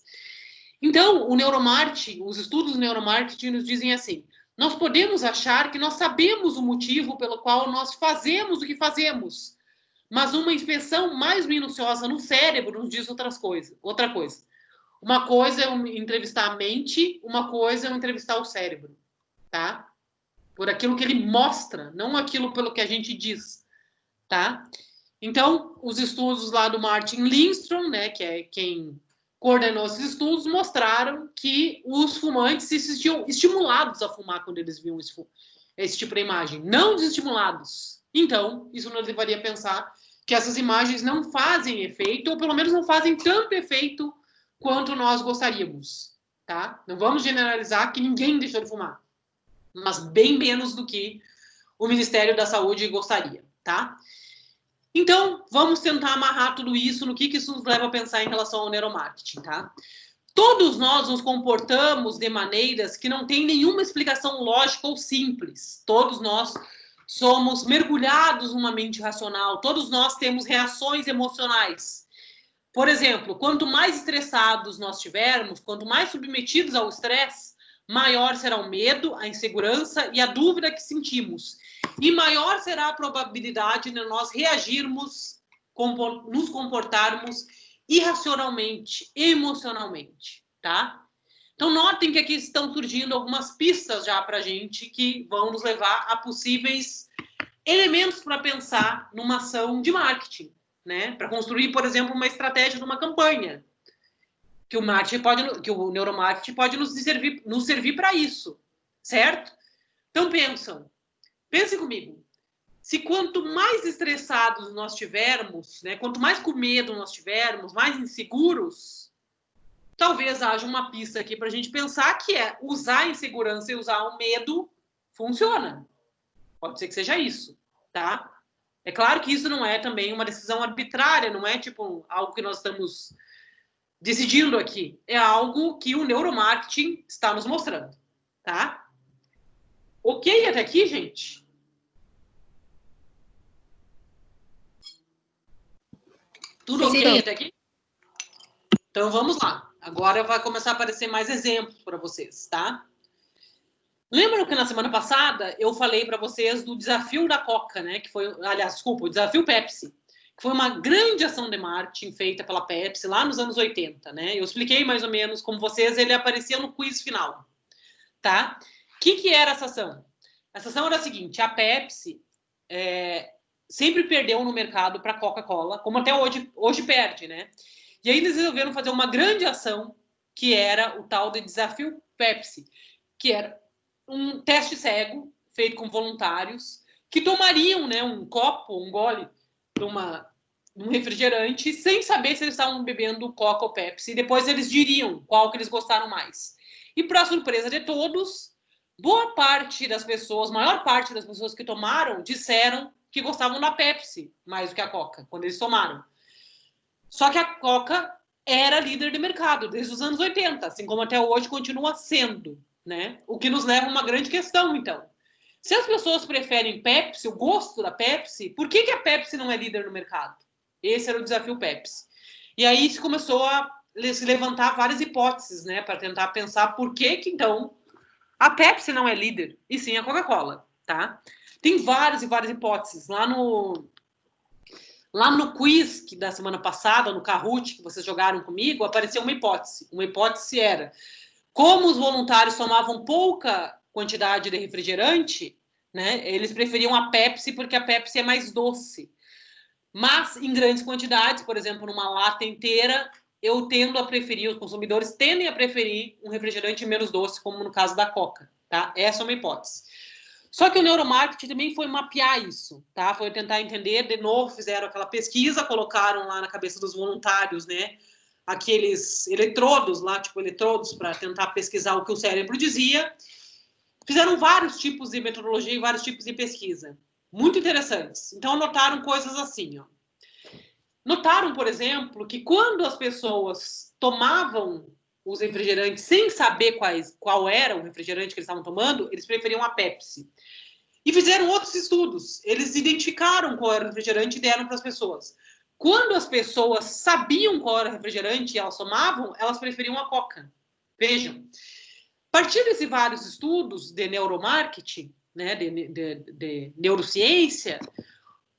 Então, o neuromarketing, os estudos do neuromarketing nos dizem assim, nós podemos achar que nós sabemos o motivo pelo qual nós fazemos o que fazemos, mas uma inspeção mais minuciosa no cérebro nos diz outra coisa. Uma coisa é entrevistar a mente, uma coisa é entrevistar o cérebro, tá? Por aquilo que ele mostra, não aquilo pelo que a gente diz, tá? Então, os estudos lá do Martin Lindstrom, né, que é quem coordenou esses estudos, mostraram que os fumantes se sentiam estimulados a fumar quando eles viam esse tipo de imagem, não desestimulados. Então, isso nos levaria a pensar que essas imagens não fazem efeito, ou pelo menos não fazem tanto efeito quanto nós gostaríamos, tá? Não vamos generalizar que ninguém deixou de fumar, mas bem menos do que o Ministério da Saúde gostaria, tá? Então, vamos tentar amarrar tudo isso no que isso nos leva a pensar em relação ao neuromarketing, tá? Todos nós nos comportamos de maneiras que não têm nenhuma explicação lógica ou simples. Todos nós somos mergulhados numa mente racional. Todos nós temos reações emocionais. Por exemplo, quanto mais estressados nós tivermos, quanto mais submetidos ao estresse, maior será o medo, a insegurança e a dúvida que sentimos. E maior será a probabilidade de nós reagirmos, nos comportarmos irracionalmente, emocionalmente, tá? Então, notem que aqui estão surgindo algumas pistas já para a gente que vão nos levar a possíveis elementos para pensar numa ação de marketing, né? Para construir, por exemplo, uma estratégia de uma campanha. Que o neuromarketing pode nos servir para isso, certo? Então, pensem comigo. Se quanto mais estressados nós tivermos, né, quanto mais com medo nós tivermos, mais inseguros, talvez haja uma pista aqui para a gente pensar que é usar a insegurança e usar o medo funciona. Pode ser que seja isso, tá? É claro que isso não é também uma decisão arbitrária, não é tipo algo que nós estamos decidindo aqui. É algo que o neuromarketing está nos mostrando, tá? Ok até aqui, gente? Tudo ok Sim. até aqui? Então vamos lá. Agora vai começar a aparecer mais exemplos para vocês, tá? Lembram que na semana passada eu falei para vocês do desafio da Coca, né? Que foi, aliás, desculpa, o desafio Pepsi, que foi uma grande ação de marketing feita pela Pepsi lá nos anos 80, né? Eu expliquei mais ou menos como vocês, ele aparecia no quiz final, tá? O que era essa ação? Essa ação era a seguinte, a Pepsi sempre perdeu no mercado para a Coca-Cola, como até hoje perde, né? E aí eles resolveram fazer uma grande ação, que era o tal de desafio Pepsi, que era um teste cego feito com voluntários que tomariam, né, um gole de um refrigerante sem saber se eles estavam bebendo Coca ou Pepsi. E depois eles diriam qual que eles gostaram mais. E para surpresa de todos, boa parte das pessoas, maior parte das pessoas que tomaram, disseram que gostavam da Pepsi mais do que a Coca, quando eles tomaram. Só que a Coca era líder de mercado desde os anos 80, assim como até hoje continua sendo, né? O que nos leva a uma grande questão, então. Se as pessoas preferem Pepsi, o gosto da Pepsi, por que a Pepsi não é líder no mercado? Esse era o desafio Pepsi. E aí se começou a se levantar várias hipóteses, né, para tentar pensar por que então a Pepsi não é líder, e sim a Coca-Cola, tá? Tem várias e várias hipóteses. Lá no quiz da semana passada, no Kahoot, que vocês jogaram comigo, apareceu uma hipótese. Uma hipótese era como os voluntários tomavam pouca quantidade de refrigerante, né, eles preferiam a Pepsi porque a Pepsi é mais doce. Mas em grandes quantidades, por exemplo, numa lata inteira, eu tendo a preferir, os consumidores tendem a preferir um refrigerante menos doce, como no caso da Coca, tá? Essa é uma hipótese. Só que o neuromarketing também foi mapear isso, tá? Foi tentar entender, de novo, fizeram aquela pesquisa, colocaram lá na cabeça dos voluntários, né, aqueles eletrodos lá, tipo eletrodos, para tentar pesquisar o que o cérebro dizia. Fizeram vários tipos de metodologia e vários tipos de pesquisa. Muito interessantes. Então, notaram coisas assim, ó. Notaram, por exemplo, que quando as pessoas tomavam os refrigerantes sem saber qual era o refrigerante que eles estavam tomando, eles preferiam a Pepsi. E fizeram outros estudos. Eles identificaram qual era o refrigerante e deram para as pessoas. Quando as pessoas sabiam qual era o refrigerante e elas tomavam, elas preferiam a Coca. Vejam. A partir desses vários estudos de neuromarketing, né, de neurociência,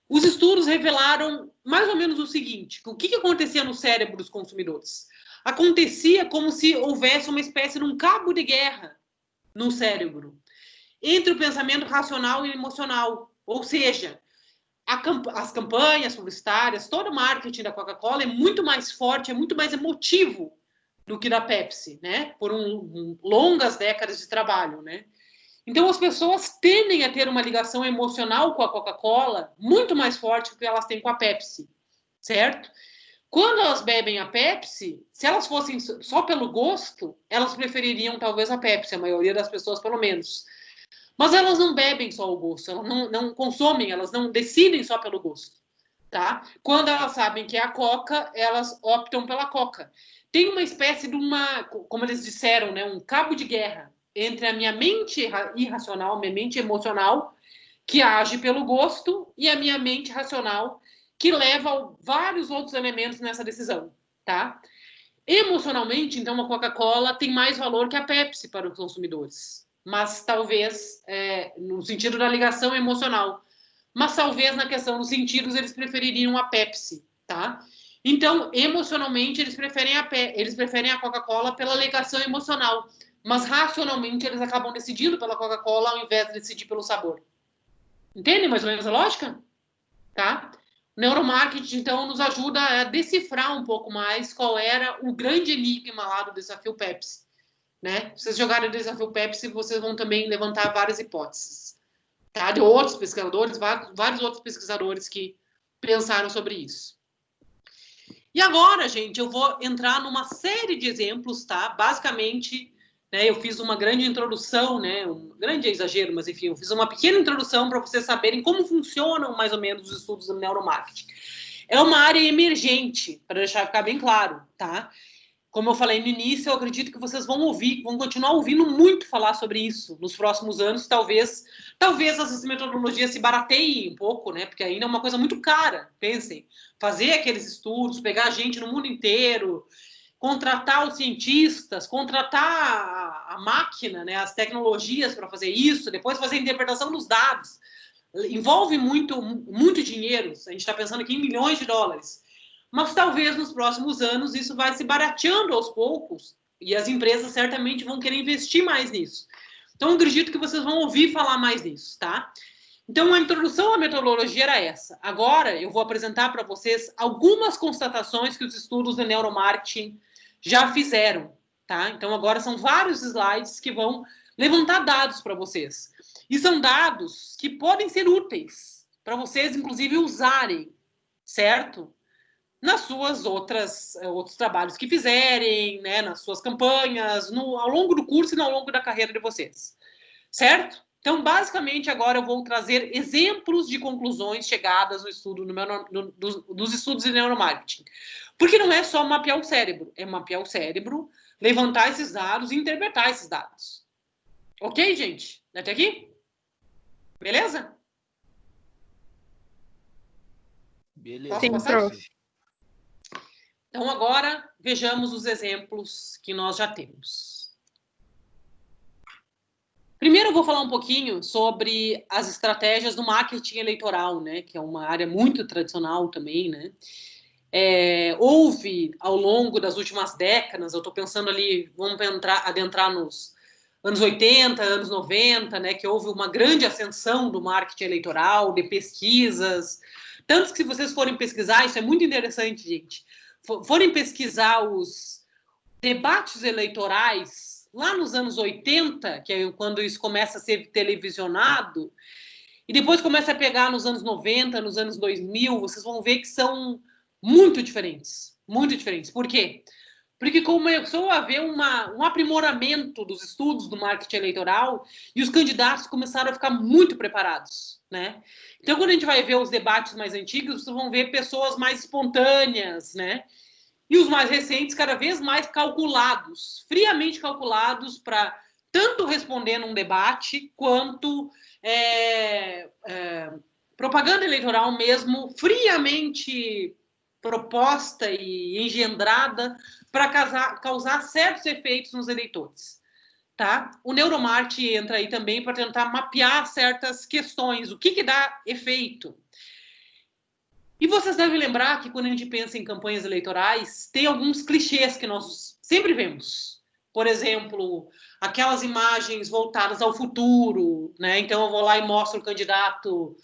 os estudos revelaram mais ou menos o seguinte: o que acontecia no cérebro dos consumidores? Acontecia como se houvesse uma espécie de um cabo de guerra no cérebro entre o pensamento racional e emocional. Ou seja, as campanhas publicitárias, todo o marketing da Coca-Cola é muito mais forte, é muito mais emotivo do que da Pepsi, né? Por longas décadas de trabalho, né? Então, as pessoas tendem a ter uma ligação emocional com a Coca-Cola muito mais forte do que elas têm com a Pepsi, certo? Quando elas bebem a Pepsi, se elas fossem só pelo gosto, elas prefeririam talvez a Pepsi, a maioria das pessoas pelo menos. Mas elas não bebem só o gosto, elas não consomem, elas não decidem só pelo gosto, tá? Quando elas sabem que é a Coca, elas optam pela Coca. Tem uma espécie de como eles disseram, né, um cabo de guerra entre a minha mente irracional, minha mente emocional, que age pelo gosto, e a minha mente racional, que leva a vários outros elementos nessa decisão, tá? Emocionalmente, então, a Coca-Cola tem mais valor que a Pepsi para os consumidores, mas talvez no sentido da ligação emocional, mas talvez na questão dos sentidos eles prefeririam a Pepsi, tá? Então, emocionalmente, eles preferem a Coca-Cola pela ligação emocional, mas racionalmente eles acabam decidindo pela Coca-Cola ao invés de decidir pelo sabor. Entende mais ou menos a lógica? Tá? O neuromarketing, então, nos ajuda a decifrar um pouco mais qual era o grande enigma lá do desafio Pepsi. Né? Se vocês jogarem o desafio Pepsi, vocês vão também levantar várias hipóteses. Tá? De outros pesquisadores, vários outros pesquisadores que pensaram sobre isso. E agora, gente, eu vou entrar numa série de exemplos, tá? Basicamente, né, eu fiz uma grande introdução, né? Um grande exagero, mas enfim, eu fiz uma pequena introdução para vocês saberem como funcionam mais ou menos os estudos do neuromarketing. É uma área emergente, para deixar ficar bem claro, tá? Como eu falei no início, eu acredito que vocês vão continuar ouvindo muito falar sobre isso nos próximos anos. Talvez essas metodologias se barateiem um pouco, né? Porque ainda é uma coisa muito cara. Pensem, fazer aqueles estudos, pegar gente no mundo inteiro, contratar os cientistas, contratar a máquina, né? As tecnologias para fazer isso, depois fazer a interpretação dos dados. Envolve muito dinheiro. A gente está pensando aqui em milhões de dólares. Mas talvez nos próximos anos isso vai se barateando aos poucos e as empresas certamente vão querer investir mais nisso. Então, eu acredito que vocês vão ouvir falar mais nisso, tá? Então, a introdução à metodologia era essa. Agora, eu vou apresentar para vocês algumas constatações que os estudos de neuromarketing já fizeram, tá? Então, agora são vários slides que vão levantar dados para vocês. E são dados que podem ser úteis para vocês, inclusive, usarem, certo? Nas suas outros trabalhos que fizerem, né, nas suas campanhas, ao longo do curso e ao longo da carreira de vocês, Certo? Então, basicamente, agora eu vou trazer exemplos de conclusões chegadas no estudo dos estudos de neuromarketing. Porque não é só mapear o cérebro, é mapear o cérebro, levantar esses dados e interpretar esses dados. Ok, gente? Até aqui? Beleza? Beleza. Sim, prof. Então, agora, vejamos os exemplos que nós já temos. Primeiro, eu vou falar um pouquinho sobre as estratégias do marketing eleitoral, né? Que é uma área muito tradicional também, né? Houve, ao longo das últimas décadas, eu estou pensando ali, vamos adentrar nos anos 80, anos 90, né? Que houve uma grande ascensão do marketing eleitoral, de pesquisas. Tanto que, se vocês forem pesquisar, isso é muito interessante, gente. Forem pesquisar os debates eleitorais lá nos anos 80, que é quando isso começa a ser televisionado, e depois começa a pegar nos anos 90, nos anos 2000, vocês vão ver que são muito diferentes. Muito diferentes. Por quê? Porque começou a haver um aprimoramento dos estudos do marketing eleitoral e os candidatos começaram a ficar muito preparados, né? Então, quando a gente vai ver os debates mais antigos, vocês vão ver pessoas mais espontâneas, né? E os mais recentes, cada vez mais calculados, friamente calculados, para tanto responder num debate, quanto propaganda eleitoral mesmo, friamente proposta e engendrada para causar certos efeitos nos eleitores. Tá? O neuromarketing entra aí também para tentar mapear certas questões, o que dá efeito. E vocês devem lembrar que, quando a gente pensa em campanhas eleitorais, tem alguns clichês que nós sempre vemos. Por exemplo, aquelas imagens voltadas ao futuro, né? Então, eu vou lá e mostro o candidato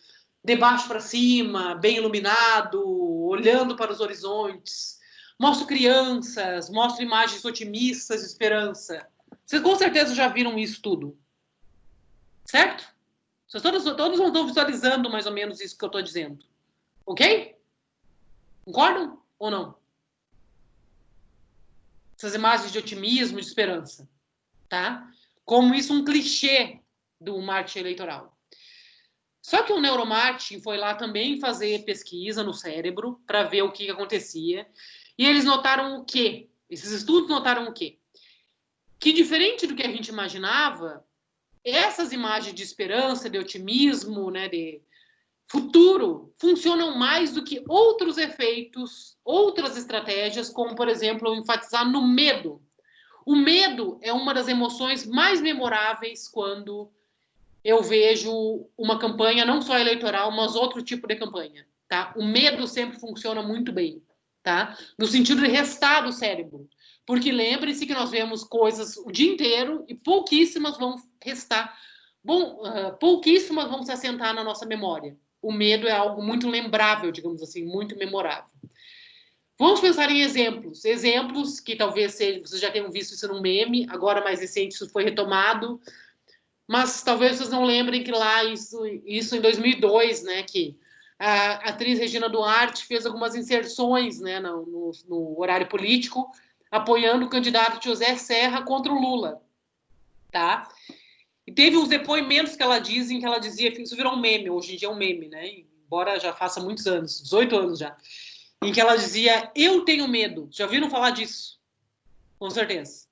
de baixo para cima, bem iluminado, olhando para os horizontes. Mostro crianças, mostro imagens otimistas de esperança. Vocês com certeza já viram isso tudo. Certo? Vocês todos vão estar visualizando mais ou menos isso que eu estou dizendo. Ok? Concordam ou não? Essas imagens de otimismo, de esperança. Tá? Como isso um clichê do marketing eleitoral. Só que o neuromarketing foi lá também fazer pesquisa no cérebro para ver o que acontecia. E eles notaram o quê? Esses estudos notaram o quê? Que, diferente do que a gente imaginava, essas imagens de esperança, de otimismo, né, de futuro, funcionam mais do que outros efeitos, outras estratégias, como, por exemplo, enfatizar no medo. O medo é uma das emoções mais memoráveis quando eu vejo uma campanha, não só eleitoral, mas outro tipo de campanha. Tá? O medo sempre funciona muito bem, tá? No sentido de restar o cérebro. Porque lembre-se que nós vemos coisas o dia inteiro e pouquíssimas vão restar. Pouquíssimas vão se assentar na nossa memória. O medo é algo muito lembrável, digamos assim, muito memorável. Vamos pensar em exemplos. Exemplos que talvez vocês já tenham visto isso num meme, agora mais recente isso foi retomado, mas talvez vocês não lembrem que lá, isso em 2002, né, que a atriz Regina Duarte fez algumas inserções, né, no horário político, apoiando o candidato José Serra contra o Lula. Tá? E teve uns depoimentos que ela dizia, isso virou um meme, hoje em dia é um meme, né? Embora já faça muitos anos, 18 anos já, em que ela dizia, eu tenho medo. Já ouviram falar disso? Com certeza.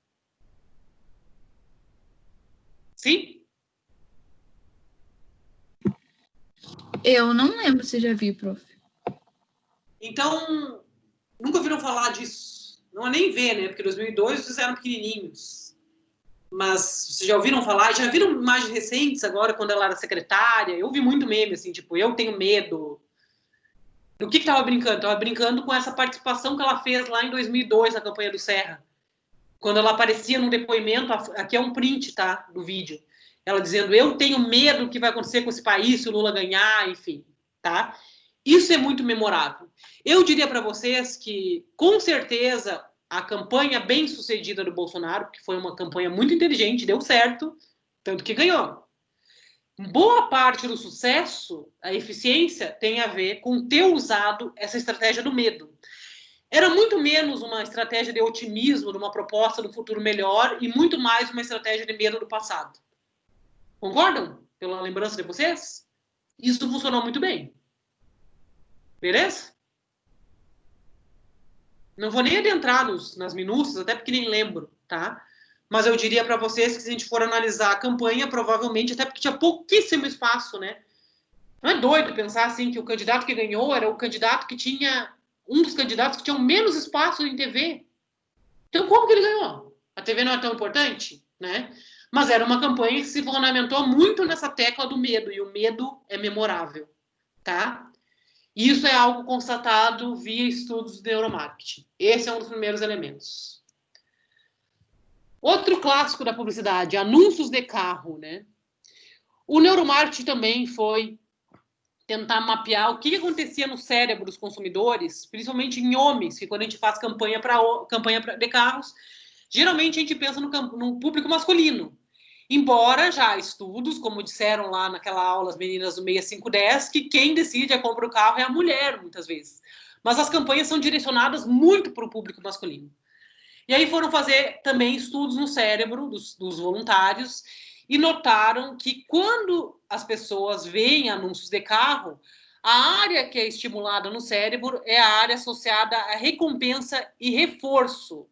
Sim? Eu não lembro se já vi, prof. Então, nunca ouviram falar disso. Não é nem ver, né? Porque em 2002 vocês eram pequenininhos. Mas vocês já ouviram falar? Já viram imagens recentes agora, quando ela era secretária? Eu vi muito meme, assim, tipo, eu tenho medo. Do que estava brincando? Estava brincando com essa participação que ela fez lá em 2002, na campanha do Serra. Quando ela aparecia num depoimento, aqui é um print, tá? Do vídeo. Ela dizendo, eu tenho medo do que vai acontecer com esse país se o Lula ganhar, enfim, tá? Isso é muito memorável. Eu diria para vocês que, com certeza, a campanha bem-sucedida do Bolsonaro, que foi uma campanha muito inteligente, deu certo, tanto que ganhou. Boa parte do sucesso, a eficiência, tem a ver com ter usado essa estratégia do medo. Era muito menos uma estratégia de otimismo, de uma proposta do futuro melhor, e muito mais uma estratégia de medo do passado. Concordam? Pela lembrança de vocês? Isso funcionou muito bem. Beleza? Não vou nem adentrar nas minúcias, até porque nem lembro, tá? Mas eu diria para vocês que se a gente for analisar a campanha, provavelmente, até porque tinha pouquíssimo espaço, né? Não é doido pensar assim que o candidato que ganhou era o candidato que tinha... Um dos candidatos que tinha menos espaço em TV. Então, como que ele ganhou? A TV não é tão importante, né? Mas era uma campanha que se fundamentou muito nessa tecla do medo, e o medo é memorável, tá? E isso é algo constatado via estudos de neuromarketing. Esse é um dos primeiros elementos. Outro clássico da publicidade, anúncios de carro, né? O neuromarketing também foi tentar mapear o que acontecia no cérebro dos consumidores, principalmente em homens, que quando a gente faz campanha de carros, geralmente a gente pensa no público masculino. Embora já estudos, como disseram lá naquela aula as meninas do 6510, que quem decide a compra do carro é a mulher, muitas vezes. Mas as campanhas são direcionadas muito para o público masculino. E aí foram fazer também estudos no cérebro dos voluntários e notaram que quando as pessoas veem anúncios de carro, a área que é estimulada no cérebro é a área associada à recompensa e reforço.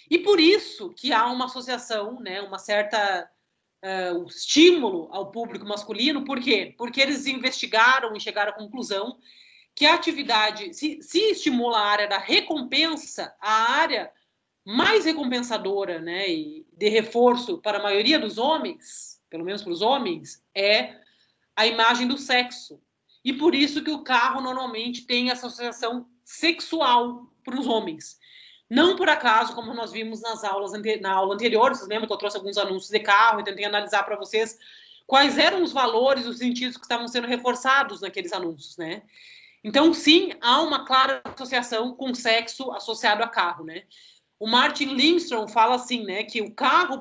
E por isso que há uma associação, né, uma certa estímulo ao público masculino. Por quê? Porque eles investigaram e chegaram à conclusão que a atividade, se estimula a área da recompensa, a área mais recompensadora, né, e de reforço para a maioria dos homens, pelo menos para os homens, é a imagem do sexo. E por isso que o carro normalmente tem associação sexual para os homens. Não por acaso, como nós vimos na aula anterior, vocês lembram que eu trouxe alguns anúncios de carro e tentei analisar para vocês quais eram os valores, os sentidos que estavam sendo reforçados naqueles anúncios, né? Então, sim, há uma clara associação com sexo associado a carro, né? O Martin Lindstrom fala assim, né, que o carro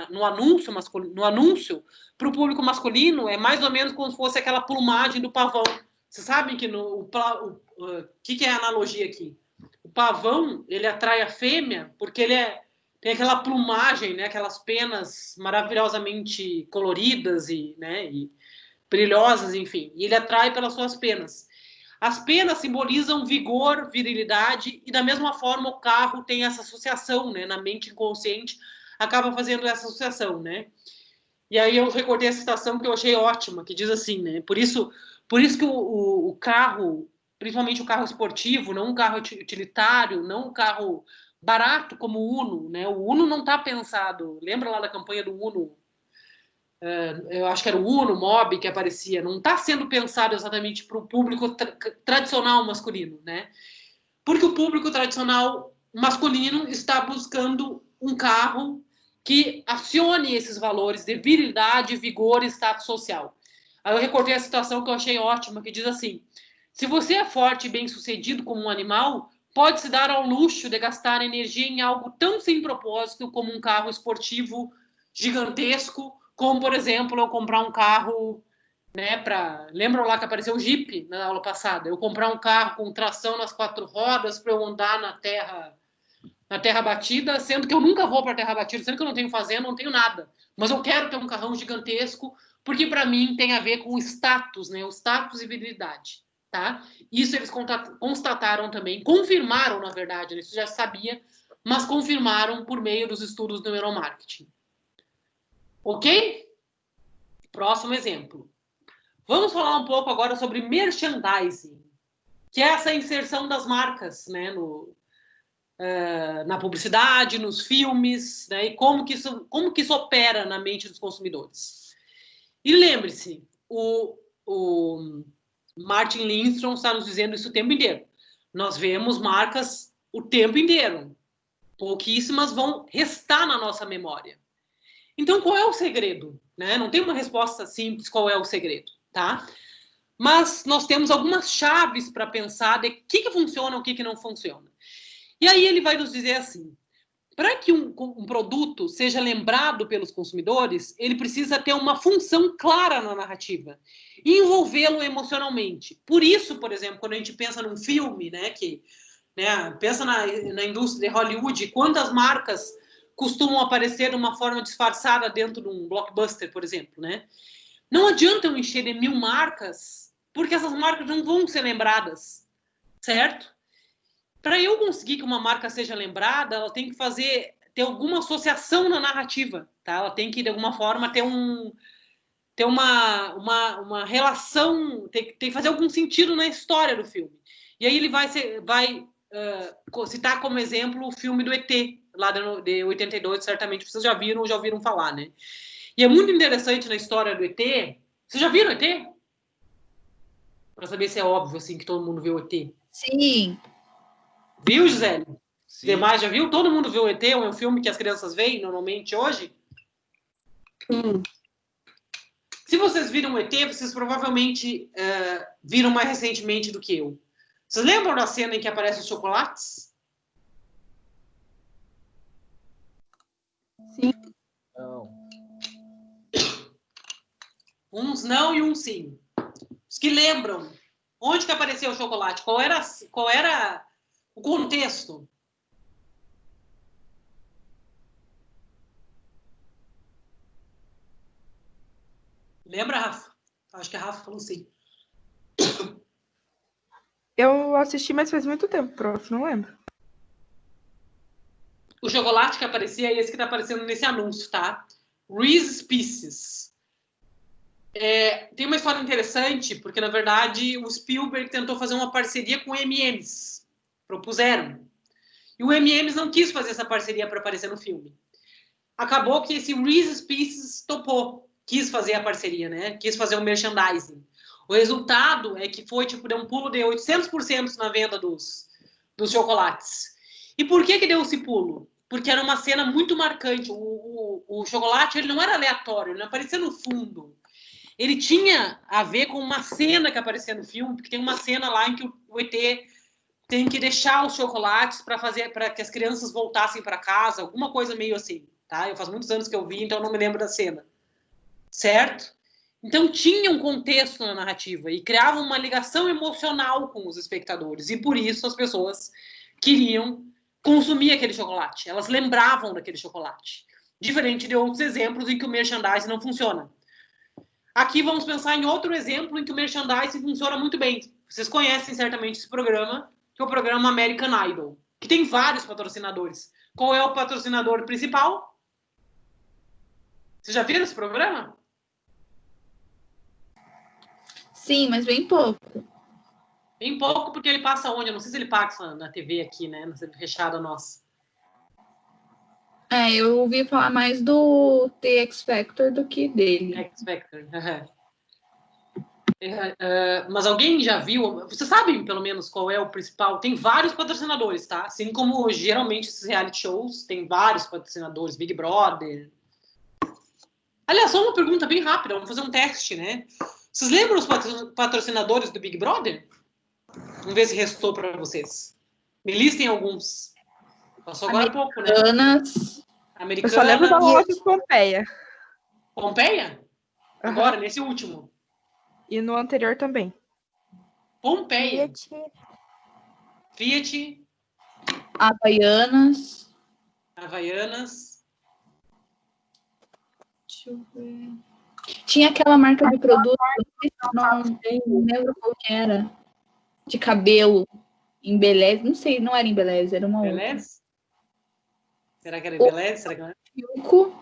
no anúncio para o público masculino é mais ou menos como se fosse aquela plumagem do pavão. Vocês sabem que que é a analogia aqui? O pavão, ele atrai a fêmea porque ele tem aquela plumagem, né, aquelas penas maravilhosamente coloridas e brilhosas, enfim. E ele atrai pelas suas penas. As penas simbolizam vigor, virilidade, e da mesma forma o carro tem essa associação, né, na mente inconsciente, acaba fazendo essa associação, né? E aí eu recordei a citação que eu achei ótima, que diz assim, né? Por isso que o carro, principalmente o carro esportivo, não um carro utilitário, não um carro barato como o Uno, né? O Uno não está pensado... Lembra lá da campanha do Uno? Eu acho que era o Uno, Mob, que aparecia. Não está sendo pensado exatamente para o público tradicional masculino, né? Porque o público tradicional masculino está buscando um carro que acione esses valores de virilidade, vigor e status social. Aí eu recordei a citação que eu achei ótima, que diz assim: se você é forte e bem-sucedido como um animal, pode se dar ao luxo de gastar energia em algo tão sem propósito como um carro esportivo gigantesco, como, por exemplo, eu comprar um carro, né, lembram lá que apareceu o Jeep na aula passada? Eu comprar um carro com tração nas 4 rodas para eu andar na terra batida, sendo que eu nunca vou para a terra batida, sendo que eu não tenho fazenda, não tenho nada. Mas eu quero ter um carrão gigantesco, porque para mim tem a ver com o status, né? O status e virilidade, tá? Isso eles constataram também, confirmaram, na verdade, isso já sabia, mas confirmaram por meio dos estudos do neuromarketing. Ok? Próximo exemplo. Vamos falar um pouco agora sobre merchandising, que é essa inserção das marcas, né, na publicidade, nos filmes, né, e como que isso opera na mente dos consumidores. E lembre-se, o Martin Lindstrom está nos dizendo isso o tempo inteiro. Nós vemos marcas o tempo inteiro. Pouquíssimas vão restar na nossa memória. Então, qual é o segredo? Né? Não tem uma resposta simples qual é o segredo, tá? Mas nós temos algumas chaves para pensar de o que funciona e o que não funciona. E aí ele vai nos dizer assim, para que um produto seja lembrado pelos consumidores, ele precisa ter uma função clara na narrativa e envolvê-lo emocionalmente. Por isso, por exemplo, quando a gente pensa num filme, né, pensa na indústria de Hollywood, quantas marcas costumam aparecer de uma forma disfarçada dentro de um blockbuster, por exemplo, né? Não adianta eu encher de 1000 marcas, porque essas marcas não vão ser lembradas, certo? Para eu conseguir que uma marca seja lembrada, ela tem que ter alguma associação na narrativa, tá? Ela tem que, de alguma forma, ter uma relação, tem que fazer algum sentido na história do filme. E aí ele vai citar como exemplo o filme do ET, lá de 82, certamente vocês já viram ou já ouviram falar, né? E é muito interessante na história do ET. Vocês já viram o ET? Para saber se é óbvio, assim, que todo mundo viu o ET. Sim. Viu, Gisele? Sim. Demais, já viu? Todo mundo viu o ET? É um filme que as crianças veem normalmente hoje? Sim. Se vocês viram o ET, vocês provavelmente viram mais recentemente do que eu. Vocês lembram da cena em que aparecem os chocolates? Sim. Não. Uns não e uns sim. Os que lembram, onde que apareceu o chocolate? Qual era o contexto? Lembra, Rafa? Acho que a Rafa falou sim. Eu assisti, mas faz muito tempo, prof. Não lembro. O chocolate que aparecia é esse que está aparecendo nesse anúncio, tá? Reese's Pieces. Tem uma história interessante, porque, na verdade, o Spielberg tentou fazer uma parceria com o M&M's. Propuseram. E o M&M's não quis fazer essa parceria para aparecer no filme. Acabou que esse Reese's Pieces topou. Quis fazer a parceria, né? Quis fazer o merchandising. O resultado é que foi, deu um pulo de 800% na venda dos chocolates. E por que deu esse pulo? Porque era uma cena muito marcante. O chocolate, ele não era aleatório, ele não aparecia no fundo. Ele tinha a ver com uma cena que aparecia no filme, porque tem uma cena lá em que o ET tem que deixar os chocolates para que as crianças voltassem para casa, alguma coisa meio assim, tá? Eu faz muitos anos que eu vi, então eu não me lembro da cena. Certo? Então tinha um contexto na narrativa e criava uma ligação emocional com os espectadores. E por isso as pessoas queriam consumir aquele chocolate. Elas lembravam daquele chocolate. Diferente de outros exemplos em que o merchandising não funciona. Aqui vamos pensar em outro exemplo em que o merchandising funciona muito bem. Vocês conhecem certamente esse programa, que é o programa American Idol, que tem vários patrocinadores. Qual é o patrocinador principal? Vocês já viram esse programa? Sim, mas bem pouco. Bem pouco, porque ele passa onde? Eu não sei se ele passa na TV aqui, né? Na TV fechada nossa. Eu ouvi falar mais do The X Factor do que dele. X Factor. Mas alguém já viu? Vocês sabem, pelo menos, qual é o principal? Tem vários patrocinadores, tá? Assim como geralmente esses reality shows, tem vários patrocinadores. Big Brother. Aliás, só uma pergunta bem rápida. Vamos fazer um teste, né? Vocês lembram os patrocinadores do Big Brother? Vamos ver se restou para vocês. Me listem alguns. Passou agora há pouco, né? Americanas. Eu só lembro da Lojas Pompeia. Pompeia? Agora, nesse último. E no anterior também. Pompeia. Fiat. Havaianas. Deixa eu ver. Tinha aquela marca de produto, não lembro qual que era, de cabelo, Embeleze, não sei, não era Embeleze, era uma outra. Embeleze? Será que era Embeleze? Será que não era? Filco.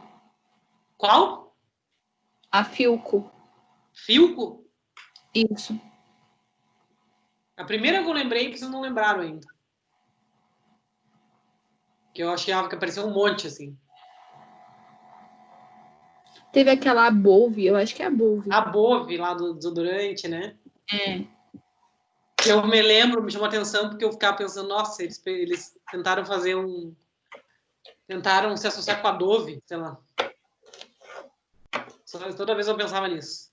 Qual? A Filco. Filco? Isso. A primeira que eu lembrei, que vocês não lembraram ainda. Que eu achava que apareceu um monte, assim. Teve aquela Above, eu acho que é Above. A Bove, lá do desodorante, né? Eu me lembro, me chamou a atenção, porque eu ficava pensando, nossa, eles tentaram fazer tentaram se associar com a Dove, sei lá. Toda vez eu pensava nisso.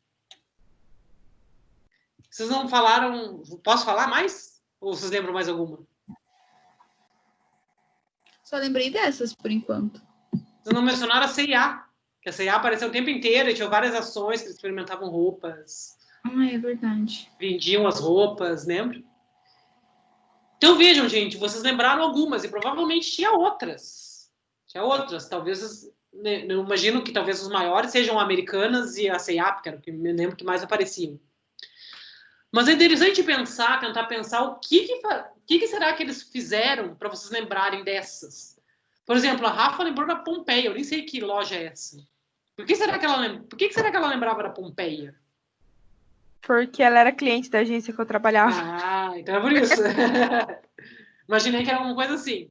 Vocês não falaram... Posso falar mais? Ou vocês lembram mais alguma? Só lembrei dessas, por enquanto. Vocês não mencionaram a C&A. Que a C&A apareceu o tempo inteiro e tinha várias ações que eles experimentavam roupas. É verdade. Vendiam as roupas, lembra? Então vejam, gente, vocês lembraram algumas e provavelmente tinha outras Tinha outras, talvez, né, eu imagino que talvez os maiores sejam Americanas e a C&A, que era o que me lembro que mais apareciam. Mas é interessante tentar pensar o que será que eles fizeram para vocês lembrarem dessas. Por exemplo, a Rafa lembrou da Pompeia, eu nem sei que loja é essa. Por que será que ela lembrava da Pompeia? Porque ela era cliente da agência que eu trabalhava. Ah, então é por isso. Imaginei que era alguma coisa assim,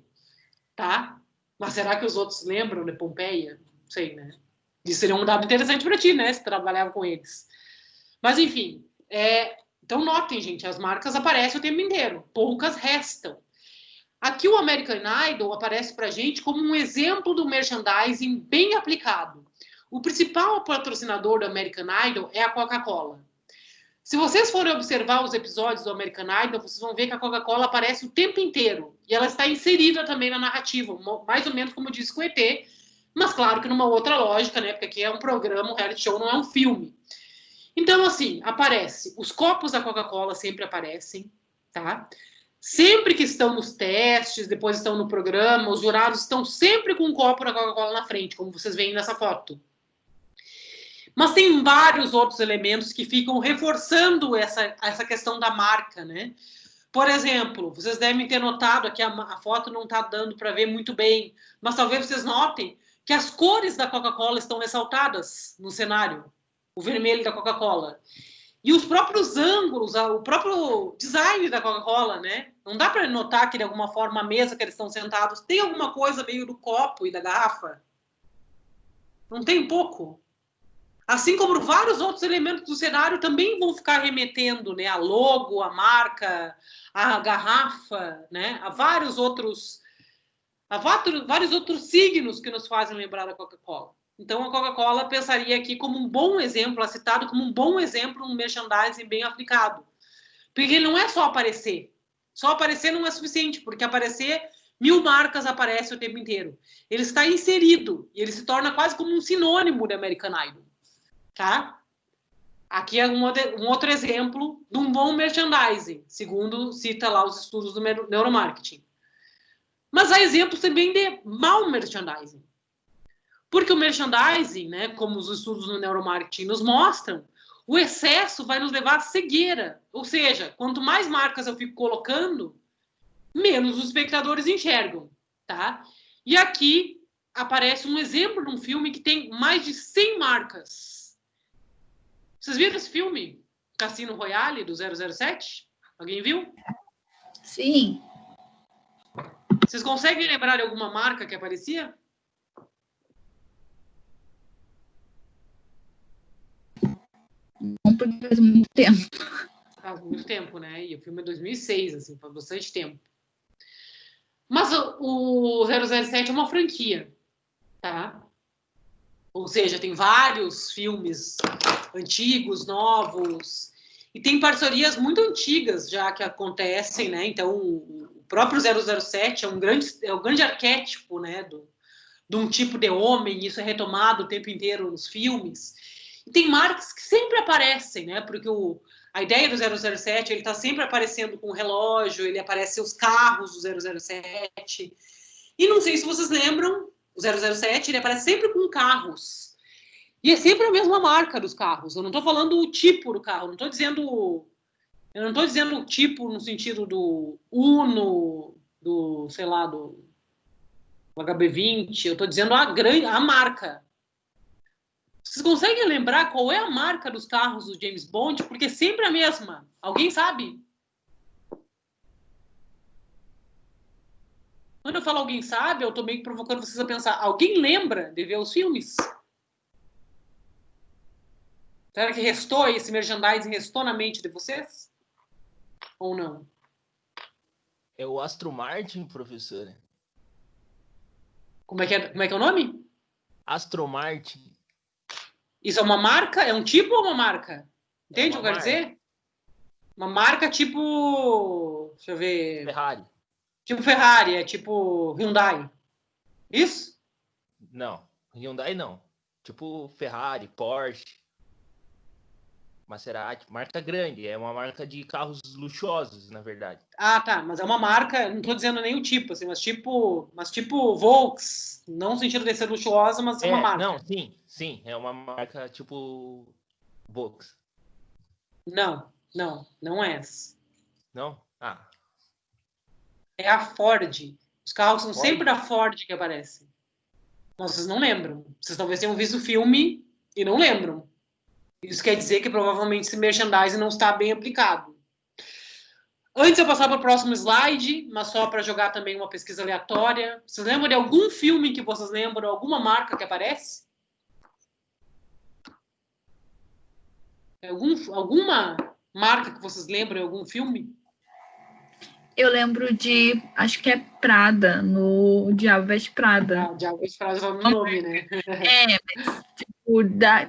tá? Mas será que os outros lembram de Pompeia? Não sei, né? Isso seria um dado interessante para ti, né? Se trabalhava com eles. Mas, enfim, então notem, gente, as marcas aparecem o tempo inteiro. Poucas restam. Aqui o American Idol aparece para a gente como um exemplo do merchandising bem aplicado. O principal patrocinador do American Idol é a Coca-Cola. Se vocês forem observar os episódios do American Idol, vocês vão ver que a Coca-Cola aparece o tempo inteiro. E ela está inserida também na narrativa, mais ou menos como disse com o ET, mas claro que numa outra lógica, né? Porque aqui é um programa, um reality show, não é um filme. Então, assim, aparece. Os copos da Coca-Cola sempre aparecem, tá? Sempre que estão nos testes, depois estão no programa, os jurados estão sempre com um copo da Coca-Cola na frente, como vocês veem nessa foto. Mas tem vários outros elementos que ficam reforçando essa questão da marca, né? Por exemplo, vocês devem ter notado aqui, a foto não está dando para ver muito bem, mas talvez vocês notem que as cores da Coca-Cola estão ressaltadas no cenário. O vermelho da Coca-Cola. E os próprios ângulos, o próprio design da Coca-Cola, né? Não dá para notar que, de alguma forma, a mesa que eles estão sentados tem alguma coisa meio do copo e da garrafa? Não tem um pouco? Assim como vários outros elementos do cenário também vão ficar remetendo, né? A logo, a marca, a garrafa, né? A vários outros signos que nos fazem lembrar da Coca-Cola. Então, a Coca-Cola pensaria aqui como um bom exemplo, citado como um bom exemplo, um merchandising bem aplicado. Porque não é só aparecer. Só aparecer não é suficiente, porque aparecer, 1000 marcas aparecem o tempo inteiro. Ele está inserido, e ele se torna quase como um sinônimo de American Idol. Tá? Aqui é um outro exemplo de um bom merchandising, segundo cita lá os estudos do neuromarketing. Mas há exemplos também de mau merchandising. Porque o merchandising, né, como os estudos no neuromarketing nos mostram, o excesso vai nos levar à cegueira. Ou seja, quanto mais marcas eu fico colocando, menos os espectadores enxergam. Tá? E aqui aparece um exemplo de um filme que tem mais de 100 marcas. Vocês viram esse filme? Cassino Royale, do 007? Alguém viu? Sim. Vocês conseguem lembrar de alguma marca que aparecia? Não, porque faz muito tempo. Faz muito tempo, né? E o filme é 2006, assim, faz bastante tempo. Mas o 007 é uma franquia, tá? Ou seja, tem vários filmes antigos, novos, e tem parcerias muito antigas já que acontecem, né? Então, o próprio 007 é um grande arquétipo, né? De um tipo de homem, isso é retomado o tempo inteiro nos filmes. E tem marcas que sempre aparecem, né? Porque a ideia do 007, ele está sempre aparecendo com o relógio, ele aparece os carros do 007. E não sei se vocês lembram, o 007, ele aparece sempre com carros. E é sempre a mesma marca dos carros. Eu não estou falando o tipo do carro, eu não estou dizendo o tipo no sentido do Uno, do, sei lá, do HB20, eu estou dizendo a marca. Vocês conseguem lembrar qual é a marca dos carros do James Bond? Porque é sempre a mesma. Alguém sabe? Quando eu falo alguém sabe, eu estou meio que provocando vocês a pensar. Alguém lembra de ver os filmes? Será que esse merchandising restou na mente de vocês? Ou não? É o Aston Martin, professora. Como é que é o nome? Aston Martin. Isso é uma marca? É um tipo ou uma marca? Entende o que eu quero dizer? Uma marca tipo... Deixa eu ver... Ferrari. Tipo Ferrari, é tipo Hyundai. Isso? Não, Hyundai não. Tipo Ferrari, Porsche. Maserati, marca grande, é uma marca de carros luxuosos, na verdade. Ah, tá, mas é uma marca, não tô dizendo nem o tipo, assim, mas tipo Volks, não no sentido de ser luxuosa, mas é uma marca. Não, sim, é uma marca tipo Volks. Não é essa. Não? Ah. É a Ford. Os carros são Ford? sempre da Ford que aparecem. Mas vocês não lembram. Vocês talvez tenham visto o filme e não lembram. Isso quer dizer que provavelmente esse merchandising não está bem aplicado. Antes de eu passar para o próximo slide, mas só para jogar também uma pesquisa aleatória, vocês lembram de algum filme que vocês lembram, alguma marca que aparece? Alguma marca que vocês lembram em algum filme? Eu lembro de, acho que é Prada, no Diabo Veste Prada. Ah, de alguma frase no nome, né? Mas, tipo,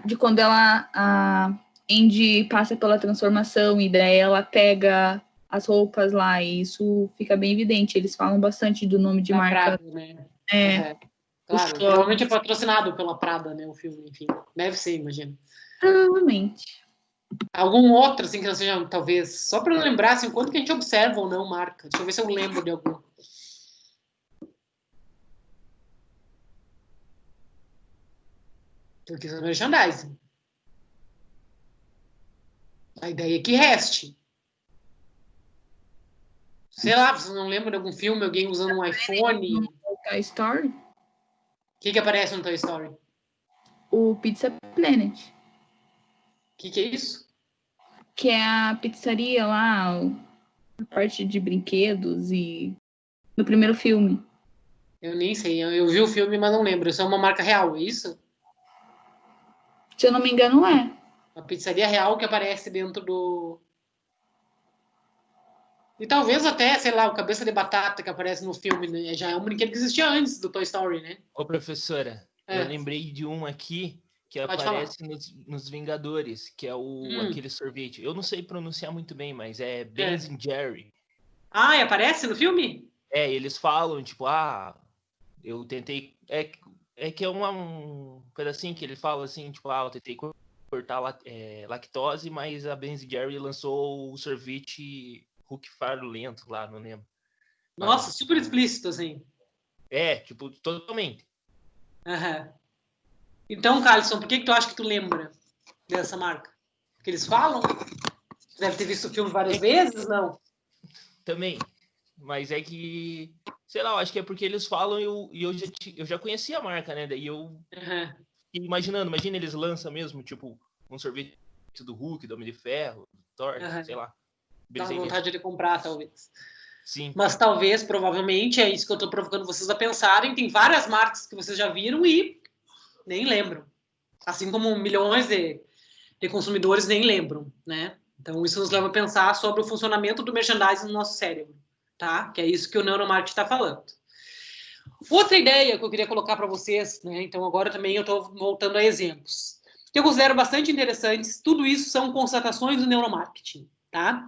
de quando a Andy passa pela transformação e daí ela pega as roupas lá e isso fica bem evidente. Eles falam bastante do nome de Da marca. Prada, né? Os Claro, provavelmente é patrocinado pela Prada, né? O filme, enfim. Deve ser, imagino. Provavelmente. Algum outro, assim, que não seja, talvez, só para lembrar, assim, quanto que a gente observa ou não marca. Deixa eu ver se eu lembro de algum. Porque isso é merchandising. A ideia é que reste. Sei lá, vocês não lembram de algum filme, alguém usando um iPhone? No Toy Story, O que aparece no Toy Story? o Pizza Planet, O que é isso? que é a pizzaria lá, a parte de brinquedos e no primeiro filme. Eu nem sei. Eu vi o filme, mas não lembro. Isso é uma marca real, é isso? Se eu não me engano, é. Uma pizzaria real que aparece dentro do... E talvez até, sei lá, o cabeça de batata que aparece no filme, né? Já é um brinquedo que existia antes do Toy Story, né? Ô, professora, eu lembrei de um aqui que Pode aparece nos Vingadores, que é aquele sorvete. Eu não sei pronunciar muito bem, mas é Ben Jerry. Ah, e aparece no filme? Eles falam, tipo, eu tentei... É que é um pedacinho que ele fala assim, tipo, eu tentei cortar lactose, mas a Ben Jerry lançou o sorvete Hulk Farlento lá, não lembro. Nossa, Mas, super explícito, assim. Tipo, totalmente. Uhum. Então, Carlson, por que tu acha que tu lembra dessa marca? Porque eles falam? Tu deve ter visto o filme várias vezes, não? Também. Mas é que, sei lá, eu acho que é porque eles falam e eu já conhecia a marca, né? Daí eu fiquei imagina eles lançam mesmo, tipo, um sorvete do Hulk, do Homem de Ferro, do Thor, sei lá. Dá vontade de comprar, talvez. Sim. Mas talvez, provavelmente, é isso que eu tô provocando vocês a pensarem. Tem várias marcas que vocês já viram e nem lembram. Assim como milhões de consumidores nem lembram, né? Então, isso nos leva a pensar sobre o funcionamento do merchandising no nosso cérebro, tá? Que é isso que o neuromarketing está falando. Outra ideia que eu queria colocar para vocês, né? Então, agora também eu estou voltando a exemplos, que eu considero bastante interessantes. Tudo isso são constatações do neuromarketing, tá?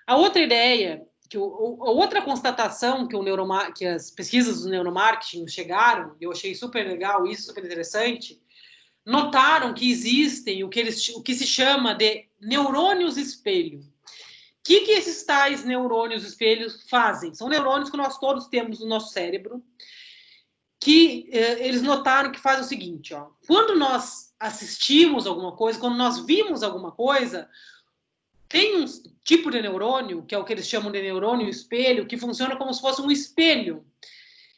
A outra ideia, a outra constatação que as pesquisas do neuromarketing chegaram, eu achei super legal isso, super interessante, notaram que existem o que se chama de neurônios espelho. O que esses tais neurônios espelhos fazem? São neurônios que nós todos temos no nosso cérebro, que eles notaram que faz o seguinte, ó, quando nós assistimos alguma coisa, quando nós vimos alguma coisa, tem um tipo de neurônio, que é o que eles chamam de neurônio espelho, que funciona como se fosse um espelho.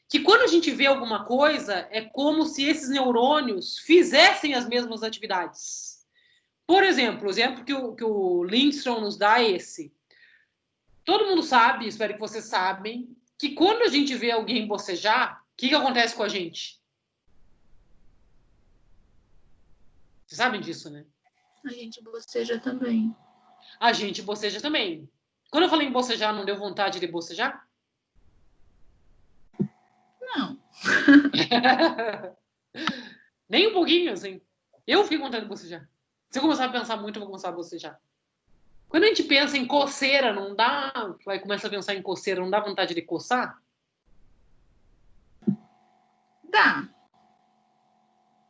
Que quando a gente vê alguma coisa, é como se esses neurônios fizessem as mesmas atividades. Por exemplo, o exemplo que o Lindstrom nos dá é esse. Todo mundo sabe, espero que vocês sabem, que quando a gente vê alguém bocejar, o que acontece com a gente? Vocês sabem disso, né? A gente boceja também. A gente boceja também. Quando eu falei em bocejar, não deu vontade de bocejar? Não. Nem um pouquinho, assim. Eu fiquei com vontade de bocejar. Se eu começar a pensar muito, eu vou começar a bocejar. Quando a gente pensa em coceira, não dá... Começa a pensar em coceira, não dá vontade de coçar? Dá.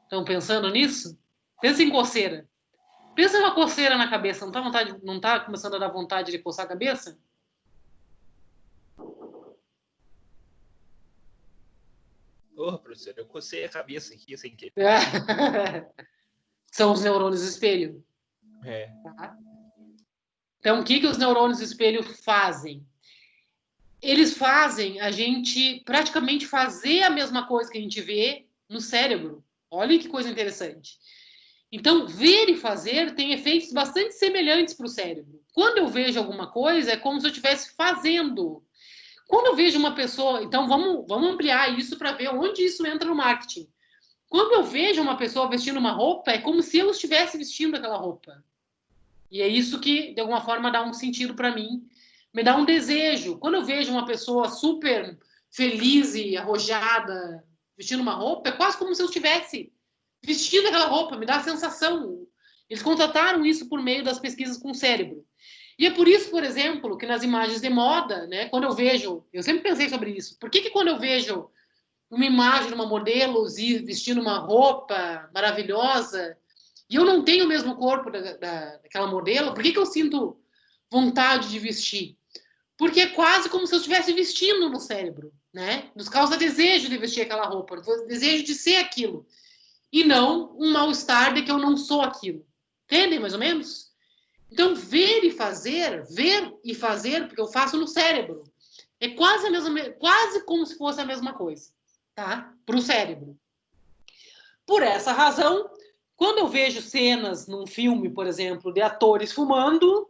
Estão pensando nisso? Pensa em coceira. Pensa numa coceira na cabeça, não tá começando a dar vontade de coçar a cabeça? Professor, eu cocei a cabeça aqui sem querer. São os neurônios espelho. Tá? Então, o que os neurônios espelho fazem? Eles fazem a gente praticamente fazer a mesma coisa que a gente vê no cérebro. Olha que coisa interessante. Então, ver e fazer tem efeitos bastante semelhantes para o cérebro. Quando eu vejo alguma coisa, é como se eu estivesse fazendo. Quando eu vejo uma pessoa... Então, vamos ampliar isso para ver onde isso entra no marketing. Quando eu vejo uma pessoa vestindo uma roupa, é como se eu estivesse vestindo aquela roupa. E é isso que, de alguma forma, dá um sentido para mim. Me dá um desejo. Quando eu vejo uma pessoa super feliz e arrojada vestindo uma roupa, é quase como se eu estivesse vestindo aquela roupa. Me dá a sensação. Eles constataram isso por meio das pesquisas com o cérebro. E é por isso, por exemplo, que nas imagens de moda, né, quando eu vejo... Eu sempre pensei sobre isso. Por que quando eu vejo uma imagem de uma modelo vestindo uma roupa maravilhosa e eu não tenho o mesmo corpo daquela modelo, por que eu sinto vontade de vestir? Porque é quase como se eu estivesse vestindo no cérebro, né? Nos causa desejo de vestir aquela roupa, desejo de ser aquilo. E não um mal-estar de que eu não sou aquilo. Entendem, mais ou menos? Então, ver e fazer, porque eu faço no cérebro, é quase como se fosse a mesma coisa, tá? Para o cérebro. Por essa razão, quando eu vejo cenas num filme, por exemplo, de atores fumando,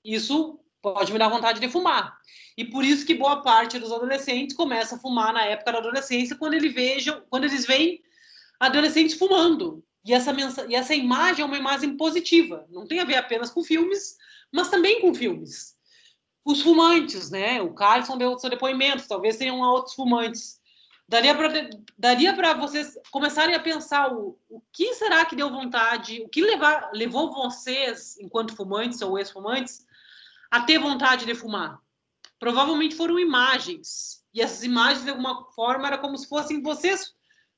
isso pode me dar vontade de fumar. E por isso que boa parte dos adolescentes começa a fumar na época da adolescência, quando eles veem adolescentes fumando. E essa imagem é uma imagem positiva. Não tem a ver apenas com filmes, mas também com filmes. Os fumantes, né? O Carlson deu seu depoimento, talvez tenham outros fumantes. Daria para vocês começarem a pensar o que será que deu vontade, o que levou vocês, enquanto fumantes ou ex-fumantes, a ter vontade de fumar. Provavelmente foram imagens. E essas imagens, de alguma forma, era como se fossem vocês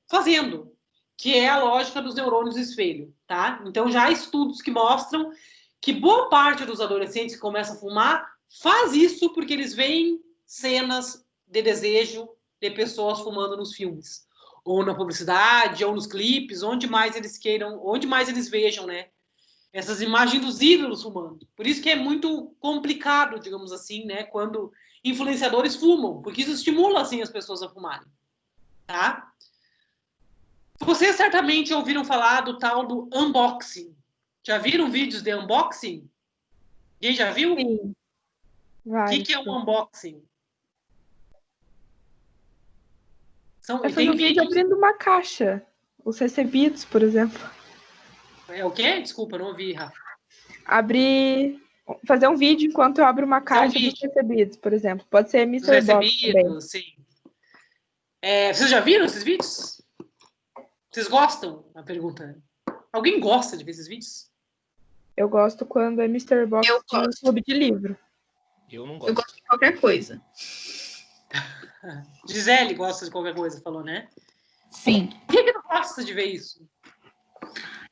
fazendo, que é a lógica dos neurônios espelho, tá? Então, já há estudos que mostram que boa parte dos adolescentes que começam a fumar faz isso porque eles veem cenas de desejo de pessoas fumando nos filmes, ou na publicidade, ou nos clipes, onde mais eles vejam, né? Essas imagens dos ídolos fumando. Por isso que é muito complicado, digamos assim, né? Quando influenciadores fumam, porque isso estimula, assim, as pessoas a fumarem, tá? Vocês certamente ouviram falar do tal do unboxing. Já viram vídeos de unboxing? Quem já viu? Sim. O que é um unboxing? É fazer um vídeo abrindo uma caixa. Os recebidos, por exemplo. É o quê? Desculpa, não ouvi, Rafa. Fazer um vídeo enquanto eu abro uma caixa dos recebidos, por exemplo. Pode ser Mr. Box também. Sim. Vocês já viram esses vídeos? Vocês gostam? A pergunta. Alguém gosta de ver esses vídeos? Eu gosto quando é Mr. Box de clube de livro. Eu não gosto. Eu gosto de qualquer coisa. Gisele gosta de qualquer coisa, falou, né? Sim. Por que não gosta de ver isso?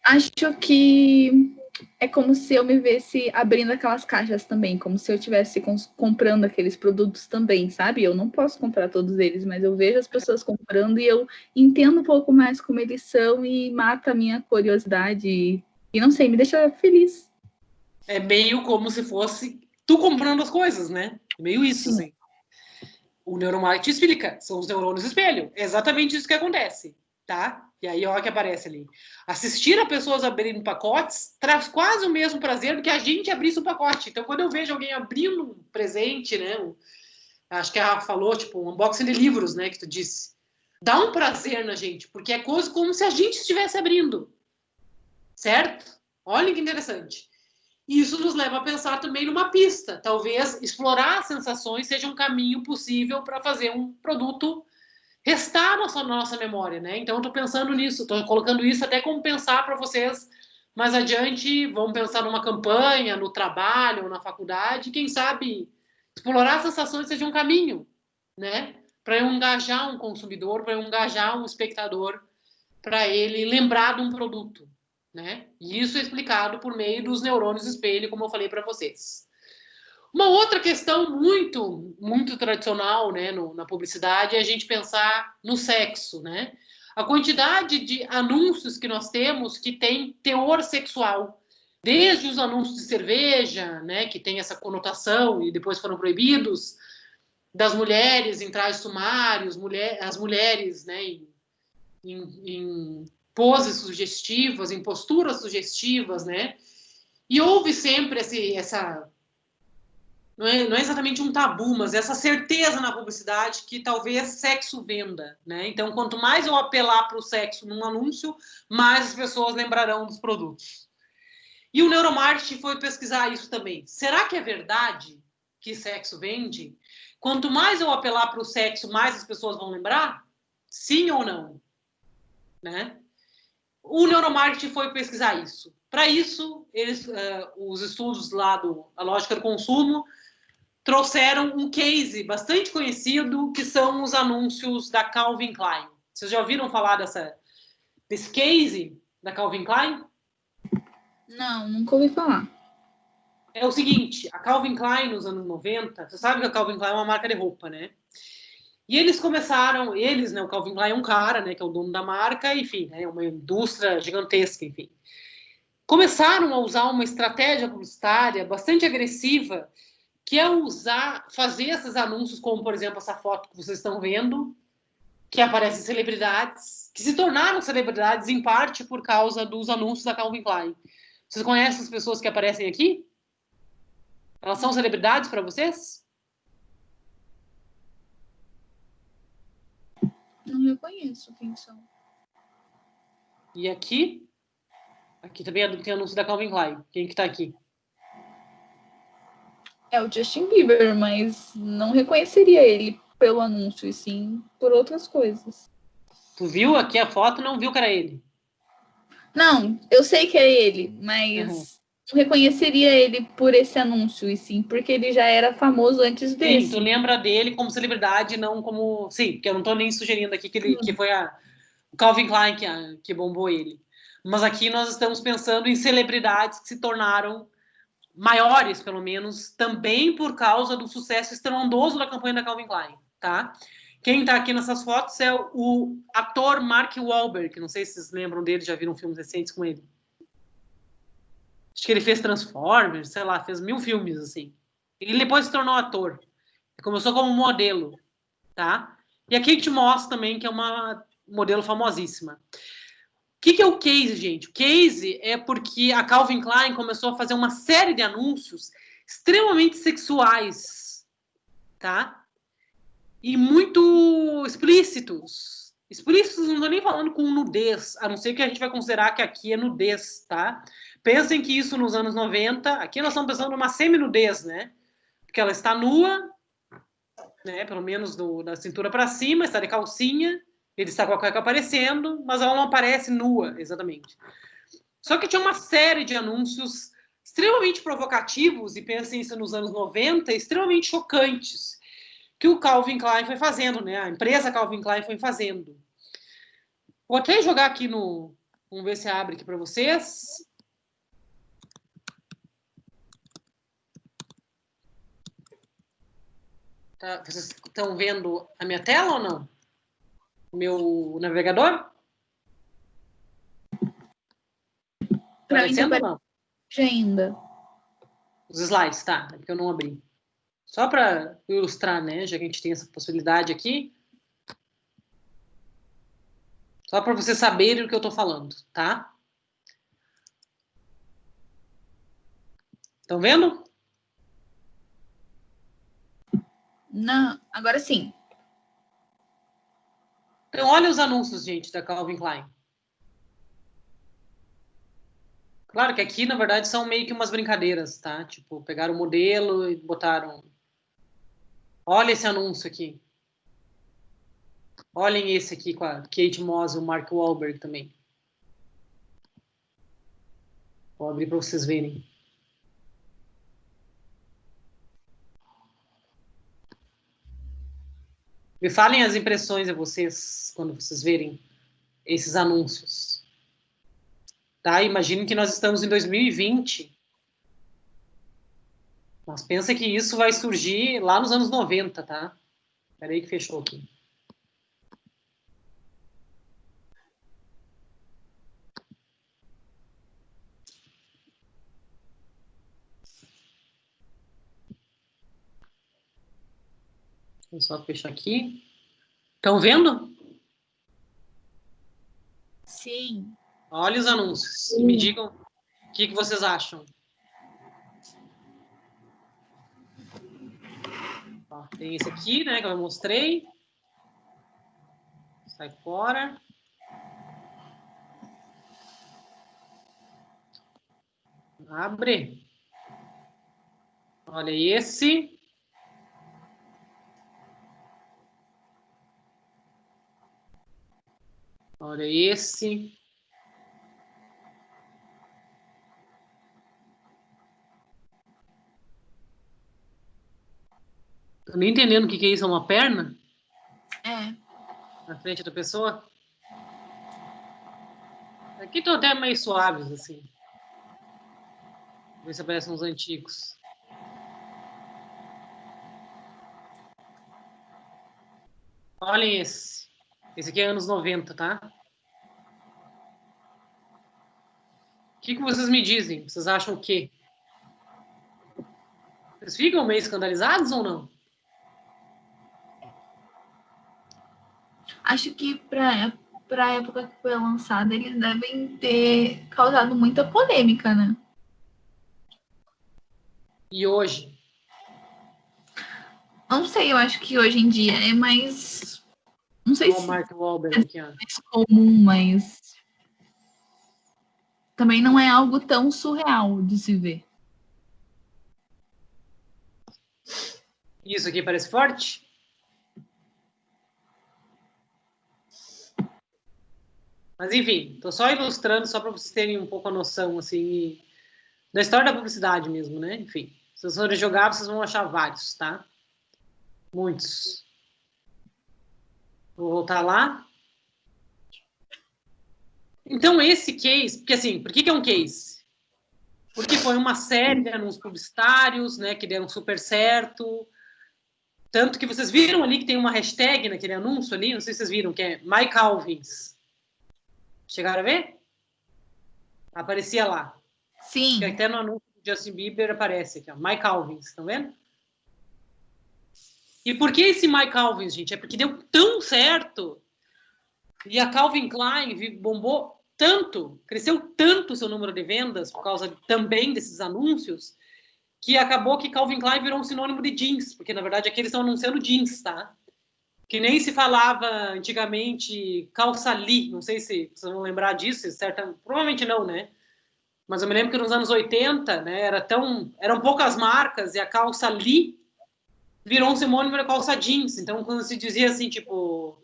Acho que é como se eu me visse abrindo aquelas caixas também, como se eu estivesse comprando aqueles produtos também, sabe? Eu não posso comprar todos eles, mas eu vejo as pessoas comprando e eu entendo um pouco mais como eles são e mata a minha curiosidade e não sei, me deixa feliz. É meio como se fosse tu comprando as coisas, né? Meio isso, assim. O neuromarketing explica, são os neurônios espelho. É exatamente isso que acontece, tá? E aí, olha que aparece ali. Assistir a pessoas abrindo pacotes traz quase o mesmo prazer do que a gente abrisse um pacote. Então, quando eu vejo alguém abrindo um presente, né? Acho que a Rafa falou, tipo, um unboxing de livros, né? Que tu disse. Dá um prazer na gente, porque é coisa como se a gente estivesse abrindo. Certo? Olha que interessante. Isso nos leva a pensar também numa pista. Talvez explorar as sensações seja um caminho possível para fazer um produto restar na nossa memória, né? Então, eu estou pensando nisso, estou colocando isso até como pensar para vocês mais adiante. Vamos pensar numa campanha, no trabalho, ou na faculdade. Quem sabe explorar as sensações seja um caminho, né? Para eu engajar um consumidor, para eu engajar um espectador, para ele lembrar de um produto, né? E isso é explicado por meio dos neurônios espelho, como eu falei para vocês. Uma outra questão muito tradicional, né, na publicidade é a gente pensar no sexo, né? A quantidade de anúncios que nós temos que tem teor sexual, desde os anúncios de cerveja, né, que tem essa conotação e depois foram proibidos, das mulheres em trajes sumários, as mulheres, né, em poses sugestivas, em posturas sugestivas, né? E houve sempre essa não é exatamente um tabu, mas essa certeza na publicidade que talvez sexo venda, né? Então, quanto mais eu apelar para o sexo num anúncio, mais as pessoas lembrarão dos produtos. E o neuromarketing foi pesquisar isso também. Será que é verdade que sexo vende? Quanto mais eu apelar para o sexo, mais as pessoas vão lembrar? Sim ou não? Né? O neuromarketing foi pesquisar isso. Para isso, os estudos lá a lógica do consumo trouxeram um case bastante conhecido, que são os anúncios da Calvin Klein. Vocês já ouviram falar desse case da Calvin Klein? Não, nunca ouvi falar. É o seguinte, a Calvin Klein, nos anos 90, você sabe que a Calvin Klein é uma marca de roupa, né? E eles começaram, né, o Calvin Klein é um cara, né, que é o dono da marca, enfim, é uma indústria gigantesca, enfim. Começaram a usar uma estratégia publicitária bastante agressiva, que é fazer esses anúncios, como, por exemplo, essa foto que vocês estão vendo, que aparecem celebridades, que se tornaram celebridades, em parte, por causa dos anúncios da Calvin Klein. Vocês conhecem as pessoas que aparecem aqui? Elas são celebridades para vocês? Não reconheço quem são. E aqui? Aqui também tem anúncio da Calvin Klein. Quem que tá aqui? É o Justin Bieber, mas não reconheceria ele pelo anúncio, e sim por outras coisas. Tu viu aqui a foto e não viu que era ele? Não, eu sei que é ele, mas não reconheceria ele por esse anúncio, e sim porque ele já era famoso antes desse. Sim, tu lembra dele como celebridade, não como... Sim, porque eu não tô nem sugerindo aqui que foi o Calvin Klein que bombou ele. Mas aqui nós estamos pensando em celebridades que se tornaram maiores, pelo menos, também por causa do sucesso estrondoso da campanha da Calvin Klein, tá? Quem tá aqui nessas fotos é o ator Mark Wahlberg, não sei se vocês lembram dele, já viram filmes recentes com ele. Acho que ele fez Transformers, sei lá, fez 1000 filmes, assim. Ele depois se tornou ator. Começou como modelo, tá? E aqui a gente mostra também que é uma modelo famosíssima. O que é o case, gente? O case é porque a Calvin Klein começou a fazer uma série de anúncios extremamente sexuais, tá? E muito explícitos. Explícitos, não estou nem falando com nudez, a não ser que a gente vai considerar que aqui é nudez, tá? Pensem que isso nos anos 90, aqui nós estamos pensando numa semi-nudez, né? Porque ela está nua, né? Pelo menos da cintura para cima, está de calcinha, ele está com a cueca aparecendo, mas ela não aparece nua, exatamente. Só que tinha uma série de anúncios extremamente provocativos, e pensem isso nos anos 90, extremamente chocantes, que o Calvin Klein foi fazendo, né? A empresa Calvin Klein foi fazendo. Vou até jogar aqui vamos ver se abre aqui para vocês. Tá, vocês estão vendo a minha tela ou não? O meu navegador? Aparecendo ou não? Ainda. Os slides, tá? É porque eu não abri. Só para ilustrar, né? Já que a gente tem essa possibilidade aqui. Só para vocês saberem o que eu estou falando, tá? Estão vendo? Não, agora sim. Então, olha os anúncios, gente, da Calvin Klein. Claro que aqui, na verdade, são meio que umas brincadeiras, tá? Tipo, pegaram o modelo e botaram... Olha esse anúncio aqui. Olhem esse aqui com a Kate Moss e o Mark Wahlberg também. Vou abrir para vocês verem. Me falem as impressões de vocês quando vocês verem esses anúncios. tá? Imagino que nós estamos em 2020. Mas pensa que isso vai surgir lá nos anos 90, tá? Espera aí que fechou aqui. Vou só fechar aqui. Estão vendo? Sim. Olha os anúncios. E me digam o que vocês acham. Ó, tem esse aqui, né, que eu mostrei. Sai fora. Abre. Olha esse. Olha esse. Tô nem entendendo o que é isso, é uma perna? É. Na frente da pessoa? Aqui estão até meio suaves, assim. Vou ver se aparecem uns antigos. Olhem esse. Esse aqui é anos 90, tá? O que vocês me dizem? Vocês acham o quê? Vocês ficam meio escandalizados ou não? Acho que para a época que foi lançada, eles devem ter causado muita polêmica, né? E hoje? Não sei, eu acho que hoje em dia é mais... Não sei Olha o se Mark Wahlberg aqui, ó. é mais comum, mas... Também não é algo tão surreal de se ver. Isso aqui parece forte? Mas enfim, estou só ilustrando, só para vocês terem um pouco a noção, assim, da história da publicidade mesmo, né? Enfim, se vocês forem jogar, vocês vão achar vários, tá? Muitos. Vou voltar lá. Então, esse case, porque assim, por que é um case? Porque foi uma série de anúncios publicitários, né, que deram super certo. Tanto que vocês viram ali que tem uma hashtag naquele anúncio ali, não sei se vocês viram, que é My Calvins. Chegaram a ver? Aparecia lá. Sim. Que até no anúncio do Justin Bieber aparece aqui, ó, My Calvins, estão vendo? E por que esse My Calvins, gente? É porque deu tão certo. E a Calvin Klein bombou tanto, cresceu tanto o seu número de vendas, por causa também desses anúncios, que acabou que Calvin Klein virou um sinônimo de jeans, porque, na verdade, aqui eles estão anunciando jeans, tá? Que nem se falava antigamente calça Lee, não sei se vocês vão lembrar disso, provavelmente não, né? Mas eu me lembro que nos anos 80, né, eram poucas marcas e a calça Lee virou um sinônimo de calça jeans. Então, quando se dizia assim, tipo,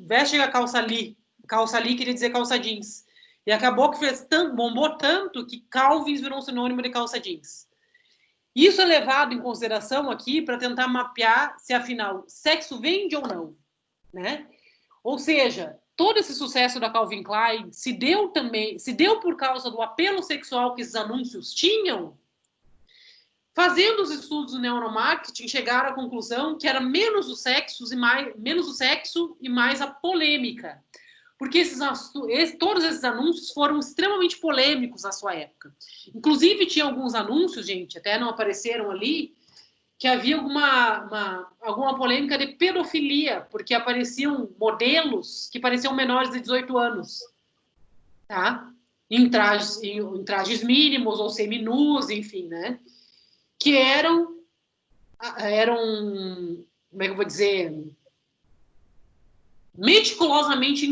veste a calça Lee queria dizer calça jeans. E acabou que bombou tanto que Calvins virou um sinônimo de calça jeans. Isso é levado em consideração aqui para tentar mapear se, afinal, sexo vende ou não, né? Ou seja, todo esse sucesso da Calvin Klein se deu por causa do apelo sexual que esses anúncios tinham. Fazendo os estudos do neuromarketing, chegaram à conclusão que era menos o sexo e mais a polêmica. Porque todos esses anúncios foram extremamente polêmicos na sua época. Inclusive, tinha alguns anúncios, gente, até não apareceram ali, que havia alguma polêmica de pedofilia, porque apareciam modelos que pareciam menores de 18 anos, tá? Em trajes mínimos ou seminus, enfim, né? Que eram, como é que eu vou dizer, meticulosamente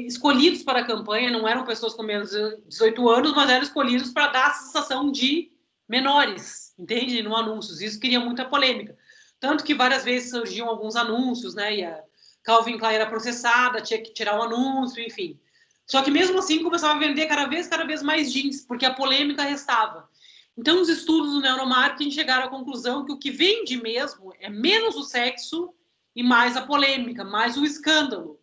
escolhidos para a campanha, não eram pessoas com menos de 18 anos, mas eram escolhidos para dar a sensação de menores, entende? No anúncios. Isso cria muita polêmica. Tanto que várias vezes surgiam alguns anúncios, né? E a Calvin Klein era processada, tinha que tirar o anúncio, enfim. Só que mesmo assim começava a vender cada vez mais jeans, porque a polêmica restava. Então, os estudos do neuromarketing chegaram à conclusão que o que vende mesmo é menos o sexo e mais a polêmica, mais o escândalo.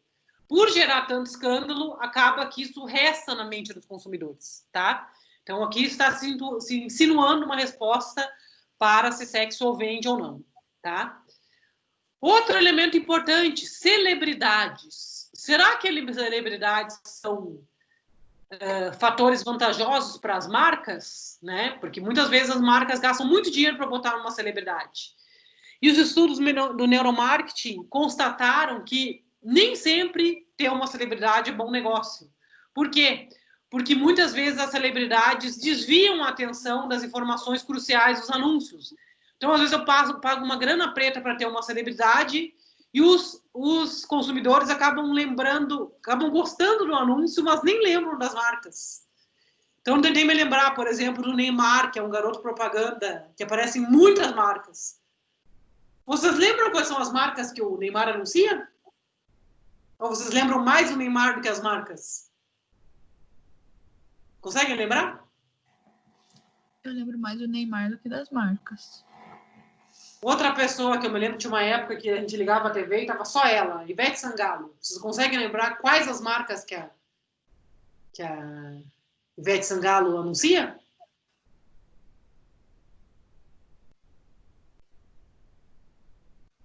por gerar tanto escândalo, acaba que isso resta na mente dos consumidores, tá? Então, aqui está se insinuando uma resposta para se sexo ou vende ou não, tá? Outro elemento importante, celebridades. Será que celebridades são fatores vantajosos para as marcas, né? Porque muitas vezes as marcas gastam muito dinheiro para botar uma celebridade. E os estudos do neuromarketing constataram que nem sempre ter uma celebridade é bom negócio. Por quê? Porque muitas vezes as celebridades desviam a atenção das informações cruciais dos anúncios. Então, às vezes, eu pago uma grana preta para ter uma celebridade e os consumidores acabam gostando do anúncio, mas nem lembram das marcas. Então, tentei me lembrar, por exemplo, do Neymar, que é um garoto propaganda, que aparece em muitas marcas. Vocês lembram quais são as marcas que o Neymar anuncia? Ou vocês lembram mais do Neymar do que as marcas? Conseguem lembrar? Eu lembro mais do Neymar do que das marcas. Outra pessoa que eu me lembro de uma época que a gente ligava a TV e tava só ela, Ivete Sangalo. Vocês conseguem lembrar quais as marcas que a Ivete Sangalo anuncia?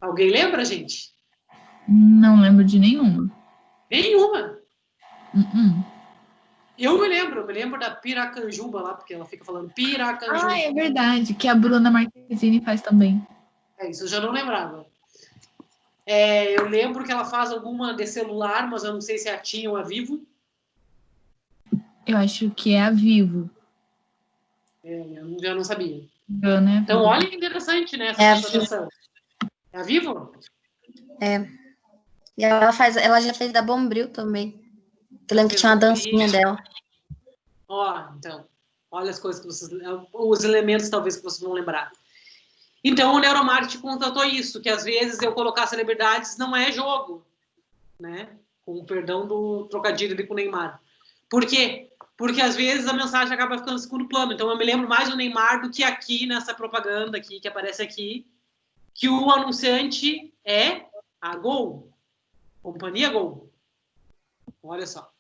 Alguém lembra, gente? Não lembro de nenhuma. Nenhuma. Uh-uh. Eu me lembro da Piracanjuba lá, porque ela fica falando Piracanjuba. Ah, é verdade, que a Bruna Marquezine faz também. Isso eu já não lembrava. Eu lembro que ela faz alguma de celular, mas eu não sei se é a TIM ou a Vivo. Eu acho que é a Vivo. Eu já não sabia. Né? Então, olha que interessante, né? Essa situação. É a Vivo? É. E ela já fez da Bombril também. Eu lembro que tinha uma dancinha dela. Então, olha as coisas que os elementos talvez que vocês vão lembrar. Então, o neuromarketing constatou isso, que às vezes eu colocar celebridades não é jogo, né? Com o perdão do trocadilho ali com o Neymar. Por quê? Porque às vezes a mensagem acaba ficando em segundo plano. Então, eu me lembro mais do Neymar do que aqui nessa propaganda aqui, que aparece aqui, que o anunciante é a Gol, Companhia Gol. Olha só.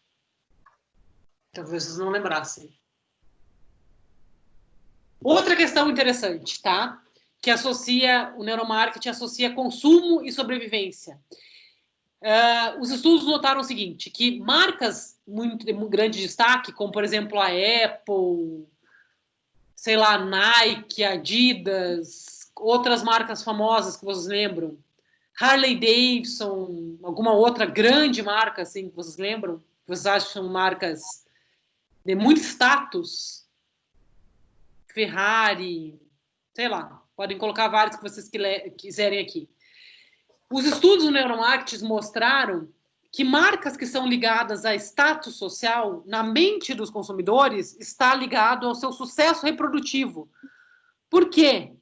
Talvez vocês não lembrassem. Outra questão interessante, tá? Que o neuromarketing associa consumo e sobrevivência. Os estudos notaram o seguinte, que marcas de grande destaque, como, por exemplo, a Apple, sei lá, Nike, Adidas, outras marcas famosas que vocês lembram, Harley Davidson, alguma outra grande marca, assim, que vocês lembram? Que vocês acham que são marcas de muito status? Ferrari, sei lá, podem colocar vários que vocês quiserem aqui. Os estudos do neuromarketing mostraram que marcas que são ligadas a status social, na mente dos consumidores, está ligado ao seu sucesso reprodutivo. Por quê?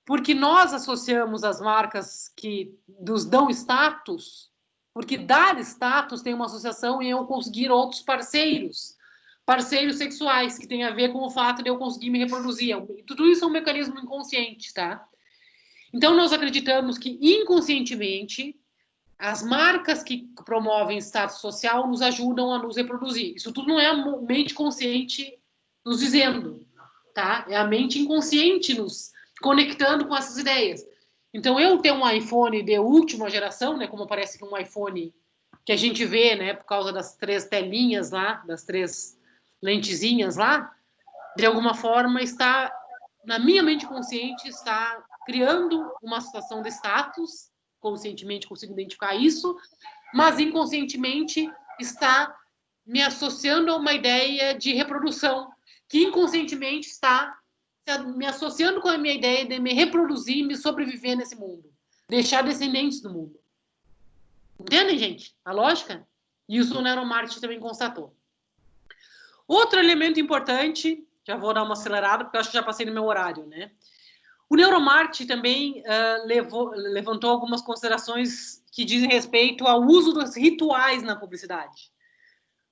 Porque nós associamos as marcas que nos dão status, porque dar status tem uma associação em eu conseguir outros parceiros sexuais, que tem a ver com o fato de eu conseguir me reproduzir. Tudo isso é um mecanismo inconsciente, tá? Então, nós acreditamos que, inconscientemente, as marcas que promovem status social nos ajudam a nos reproduzir. Isso tudo não é a mente consciente nos dizendo, tá? É a mente inconsciente nos conectando com essas ideias. Então, eu ter um iPhone de última geração, né, como aparece aqui um iPhone que a gente vê, né, por causa das 3 telinhas lá, das 3 lentezinhas lá, de alguma forma está, na minha mente consciente, está criando uma situação de status, conscientemente consigo identificar isso, mas inconscientemente está me associando a uma ideia de reprodução, que inconscientemente está me associando com a minha ideia de me reproduzir e me sobreviver nesse mundo, deixar descendentes do mundo. Entendem, gente? A lógica? Isso o neuromarketing também constatou. Outro elemento importante, já vou dar uma acelerada, porque eu acho que já passei no meu horário, né? O neuromarketing também levantou algumas considerações que dizem respeito ao uso dos rituais na publicidade.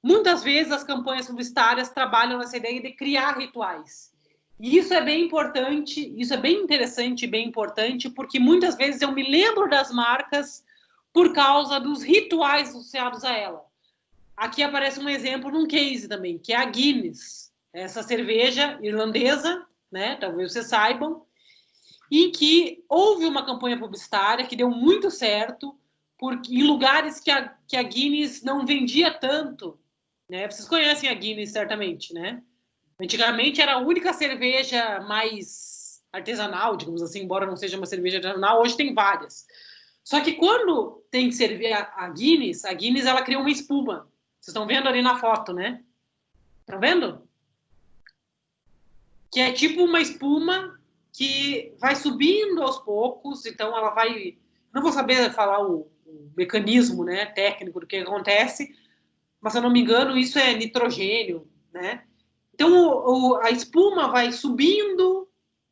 Muitas vezes as campanhas publicitárias trabalham nessa ideia de criar rituais. E isso é bem importante, isso é bem interessante e bem importante, porque muitas vezes eu me lembro das marcas por causa dos rituais associados a ela. Aqui aparece um exemplo num case também, que é a Guinness, essa cerveja irlandesa, né? Talvez vocês saibam, em que houve uma campanha publicitária que deu muito certo, porque em lugares que a Guinness não vendia tanto, né? Vocês conhecem a Guinness, certamente, né? Antigamente era a única cerveja mais artesanal, digamos assim, embora não seja uma cerveja artesanal, hoje tem várias. Só que quando tem que servir a Guinness ela criou uma espuma. Vocês estão vendo ali na foto, né? Tá vendo? Que é tipo uma espuma que vai subindo aos poucos, então ela vai... Não vou saber falar o mecanismo, né, técnico do que acontece, mas se eu não me engano, isso é nitrogênio, né? Então a espuma vai subindo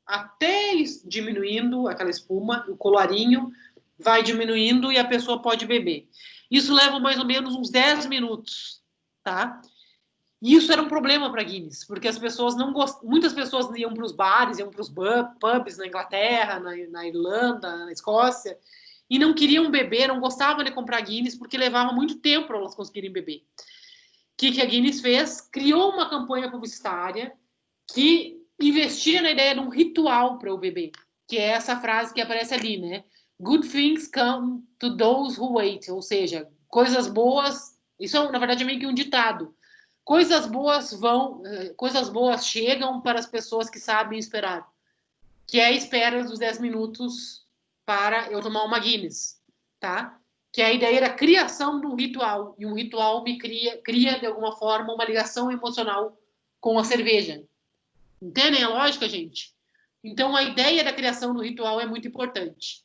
até diminuindo aquela espuma, o colarinho vai diminuindo e a pessoa pode beber. Isso leva mais ou menos uns 10 minutos, tá? E isso era um problema para Guinness, porque as pessoas não gostavam, muitas pessoas iam para os bares, iam para os pubs na Inglaterra, na Irlanda, na Escócia, e não queriam beber, não gostavam de comprar Guinness, porque levava muito tempo para elas conseguirem beber. O que a Guinness fez? Criou uma campanha publicitária que investia na ideia de um ritual para o beber, que é essa frase que aparece ali, né? Good things come to those who wait, ou seja, coisas boas, isso na verdade é meio que um ditado. Coisas boas chegam para as pessoas que sabem esperar, que é a espera dos 10 minutos para eu tomar uma Guinness, tá? Que é a ideia da criação de um ritual, e um ritual me cria de alguma forma uma ligação emocional com a cerveja. Entendem a lógica, gente? Então a ideia da criação do ritual é muito importante.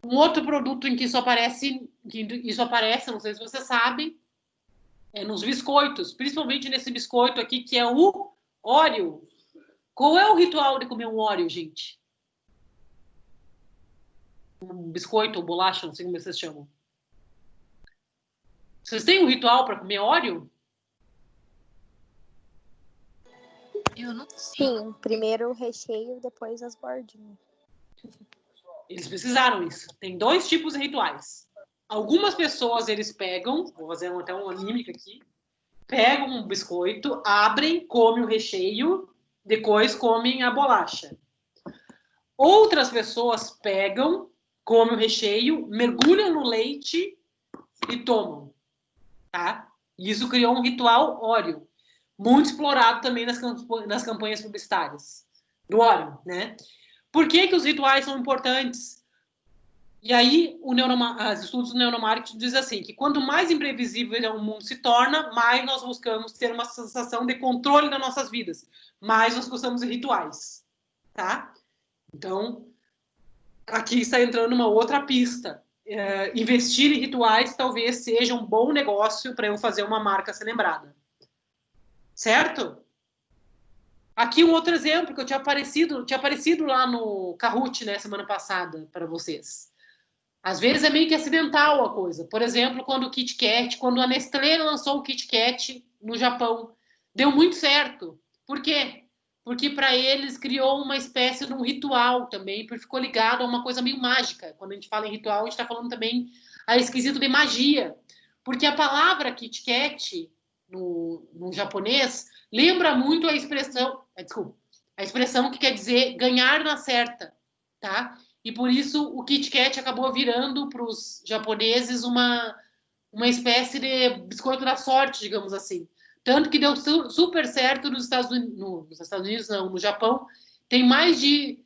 Um outro produto em que isso aparece, não sei se vocês sabem, é nos biscoitos, principalmente nesse biscoito aqui, que é o Oreo. Qual é o ritual de comer um Oreo, gente? Um biscoito ou bolacha, não sei como vocês chamam. Vocês têm um ritual para comer Oreo? Eu não sei. Sim, primeiro o recheio, depois as bordinhas. Eles precisaram isso. Tem 2 tipos de rituais. Algumas pessoas, eles pegam, vou fazer até uma mímica aqui, pegam um biscoito, abrem, comem o recheio, depois comem a bolacha. Outras pessoas pegam, comem o recheio, mergulham no leite e tomam, tá? Isso criou um ritual Oreo, muito explorado também nas campanhas publicitárias do Oreo, né? Por que os rituais são importantes? E aí, os estudos do neuromarketing dizem assim, que quanto mais imprevisível o mundo se torna, mais nós buscamos ter uma sensação de controle das nossas vidas, mais nós gostamos de rituais, tá? Então, aqui está entrando uma outra pista. Investir em rituais talvez seja um bom negócio para eu fazer uma marca ser lembrada. Certo? Aqui um outro exemplo que eu tinha aparecido lá no Kahoot, né, semana passada, para vocês. Às vezes é meio que acidental a coisa. Por exemplo, quando a Nestlé lançou o Kit Kat no Japão, deu muito certo. Por quê? Porque para eles criou uma espécie de um ritual também, porque ficou ligado a uma coisa meio mágica. Quando a gente fala em ritual, a gente está falando também a esquisito de magia. Porque a palavra Kit Kat, no japonês, lembra muito a expressão que quer dizer ganhar na certa, tá? E por isso o Kit Kat acabou virando para os japoneses uma espécie de biscoito da sorte, digamos assim. Tanto que deu super certo nos Estados Unidos, não, no Japão. Tem mais de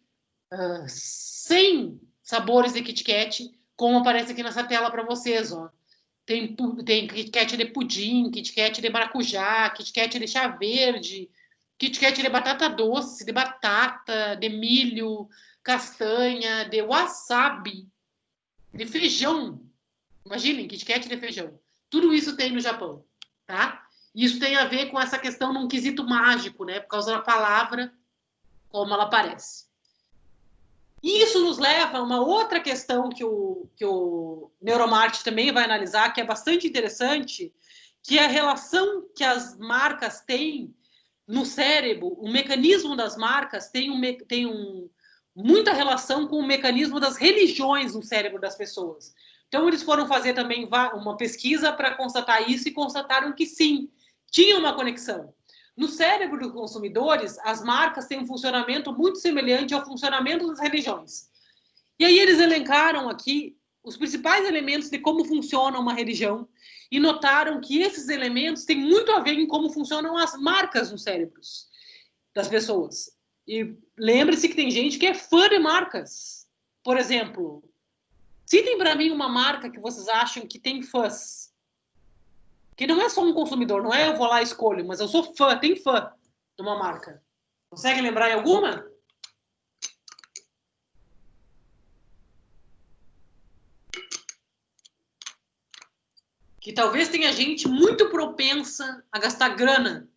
100 sabores de Kit Kat, como aparece aqui nessa tela para vocês, ó. Tem Kit Kat de pudim, Kit Kat de maracujá, Kit Kat de chá verde, Kit Kat de batata doce, de batata, de milho, castanha, de wasabi, de feijão. Imaginem, Kit Kat de feijão. Tudo isso tem no Japão, tá? Isso tem a ver com essa questão num quesito mágico, né? Por causa da palavra, como ela aparece. E isso nos leva a uma outra questão que o neuromarketing também vai analisar, que é bastante interessante, que é a relação que as marcas têm no cérebro. O mecanismo das marcas tem muita relação com o mecanismo das religiões no cérebro das pessoas. Então, eles foram fazer também uma pesquisa para constatar isso e constataram que sim, tinha uma conexão. No cérebro dos consumidores, as marcas têm um funcionamento muito semelhante ao funcionamento das religiões. E aí eles elencaram aqui os principais elementos de como funciona uma religião e notaram que esses elementos têm muito a ver em como funcionam as marcas nos cérebros das pessoas. E lembre-se que tem gente que é fã de marcas. Por exemplo, citem para mim uma marca que vocês acham que tem fãs. Que não é só um consumidor, não é eu vou lá e escolho, mas eu sou fã, tem fã de uma marca. Consegue lembrar em alguma? Que talvez tenha gente muito propensa a gastar grana.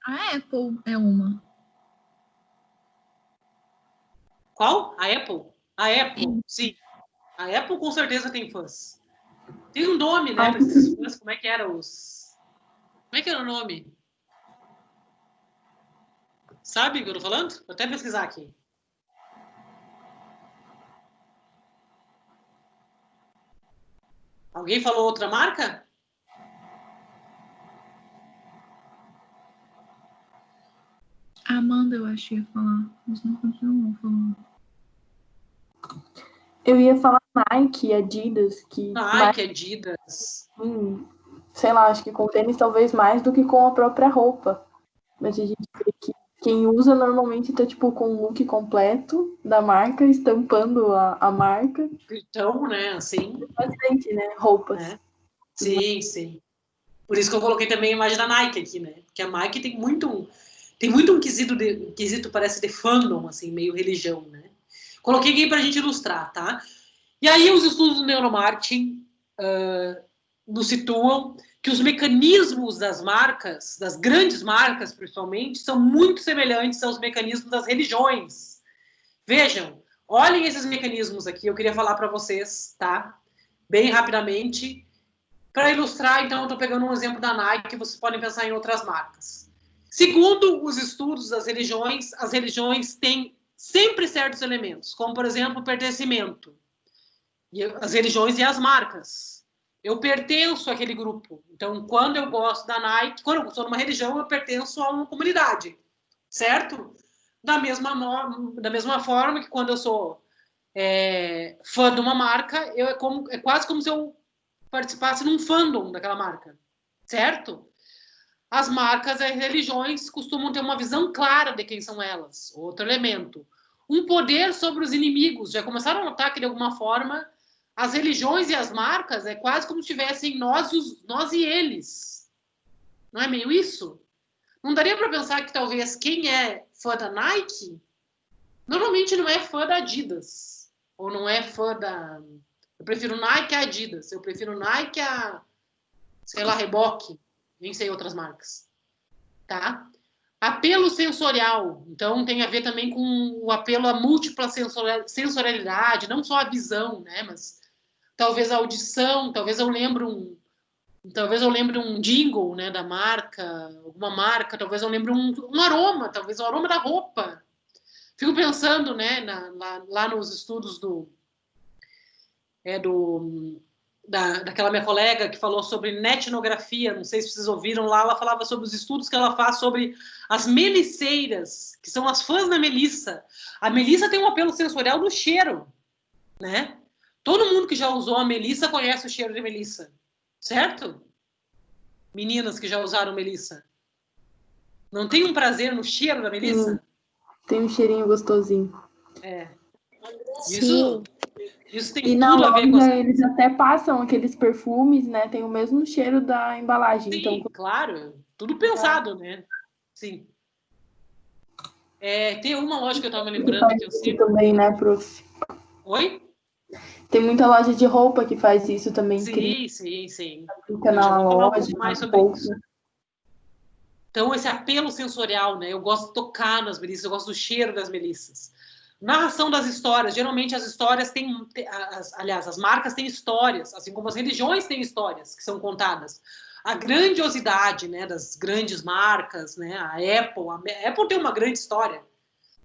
A Apple é uma. Qual? A Apple? A Apple, sim. A Apple com certeza tem fãs. Tem um nome, né, para esses fãs. Como é que era os... Como é que era o nome? Sabe o que eu tô falando? Vou até pesquisar aqui. Alguém falou outra marca? A Amanda, eu acho que ia falar. Mas não continuou falando. Eu ia falar Nike, Adidas, que... Nike, Adidas. Sei lá, acho que com tênis talvez mais do que com a própria roupa. Mas a gente vê que quem usa normalmente tá, tipo, com o look completo da marca, estampando a marca. Então, né, assim... Bastante, né? Roupas. É. Sim, sim. Por isso que eu coloquei também a imagem da Nike aqui, né? Porque a Nike tem muito um quesito parece de fandom, assim, meio religião, né? Coloquei aqui pra gente ilustrar, tá? E aí os estudos do neuromarketing nos situam que os mecanismos das marcas, das grandes marcas, principalmente, são muito semelhantes aos mecanismos das religiões. Vejam, olhem esses mecanismos aqui, eu queria falar para vocês, tá? Bem rapidamente. Para ilustrar, então, eu estou pegando um exemplo da Nike, que vocês podem pensar em outras marcas. Segundo os estudos das religiões, as religiões têm sempre certos elementos, como, por exemplo, o pertencimento. E as religiões e as marcas. Eu pertenço àquele grupo. Então, quando eu gosto da Nike, quando eu sou numa religião, eu pertenço a uma comunidade. Certo? Da mesma forma que quando eu sou fã de uma marca, é quase como se eu participasse num fandom daquela marca. Certo? As marcas e as religiões costumam ter uma visão clara de quem são elas. Outro elemento. Um poder sobre os inimigos. Já começaram a notar que, de alguma forma, as religiões e as marcas é quase como se tivessem nós e eles. Não é meio isso? Não daria para pensar que talvez quem é fã da Nike normalmente não é fã da Adidas. Ou não é fã da... Eu prefiro Nike a Adidas. Eu prefiro Nike a, sei lá, Reebok. Nem sei outras marcas. Tá? Apelo sensorial. Então, tem a ver também com o apelo à múltipla sensorialidade. Não só a visão, né? Mas talvez a audição. Talvez eu lembre um jingle, né, da marca. Alguma marca. Talvez eu lembre um aroma. Talvez o aroma da roupa. Fico pensando, né, lá nos estudos daquela minha colega que falou sobre netnografia, não sei se vocês ouviram lá, ela falava sobre os estudos que ela faz sobre as meliceiras, que são as fãs da Melissa. A Melissa tem um apelo sensorial do cheiro, né? Todo mundo que já usou a Melissa conhece o cheiro de Melissa, certo? Meninas que já usaram Melissa. Não tem um prazer no cheiro da Melissa? Tem um cheirinho gostosinho. Isso tem e tudo a ver com eles até passam aqueles perfumes, né? Tem o mesmo cheiro da embalagem. Sim, então... claro. Tudo pensado, né? Sim. Tem uma loja que eu estava lembrando que eu sempre... também, né, prof? Oi? Tem muita loja de roupa que faz isso também. Sim. Fica na loja, mais sobre isso. Então, esse apelo sensorial, né? Eu gosto de tocar nas melissas, eu gosto do cheiro das melissas. Narração das histórias. Geralmente as histórias têm... Aliás, as marcas têm histórias, assim como as religiões têm histórias que são contadas. A grandiosidade, né, das grandes marcas, né? A Apple tem uma grande história.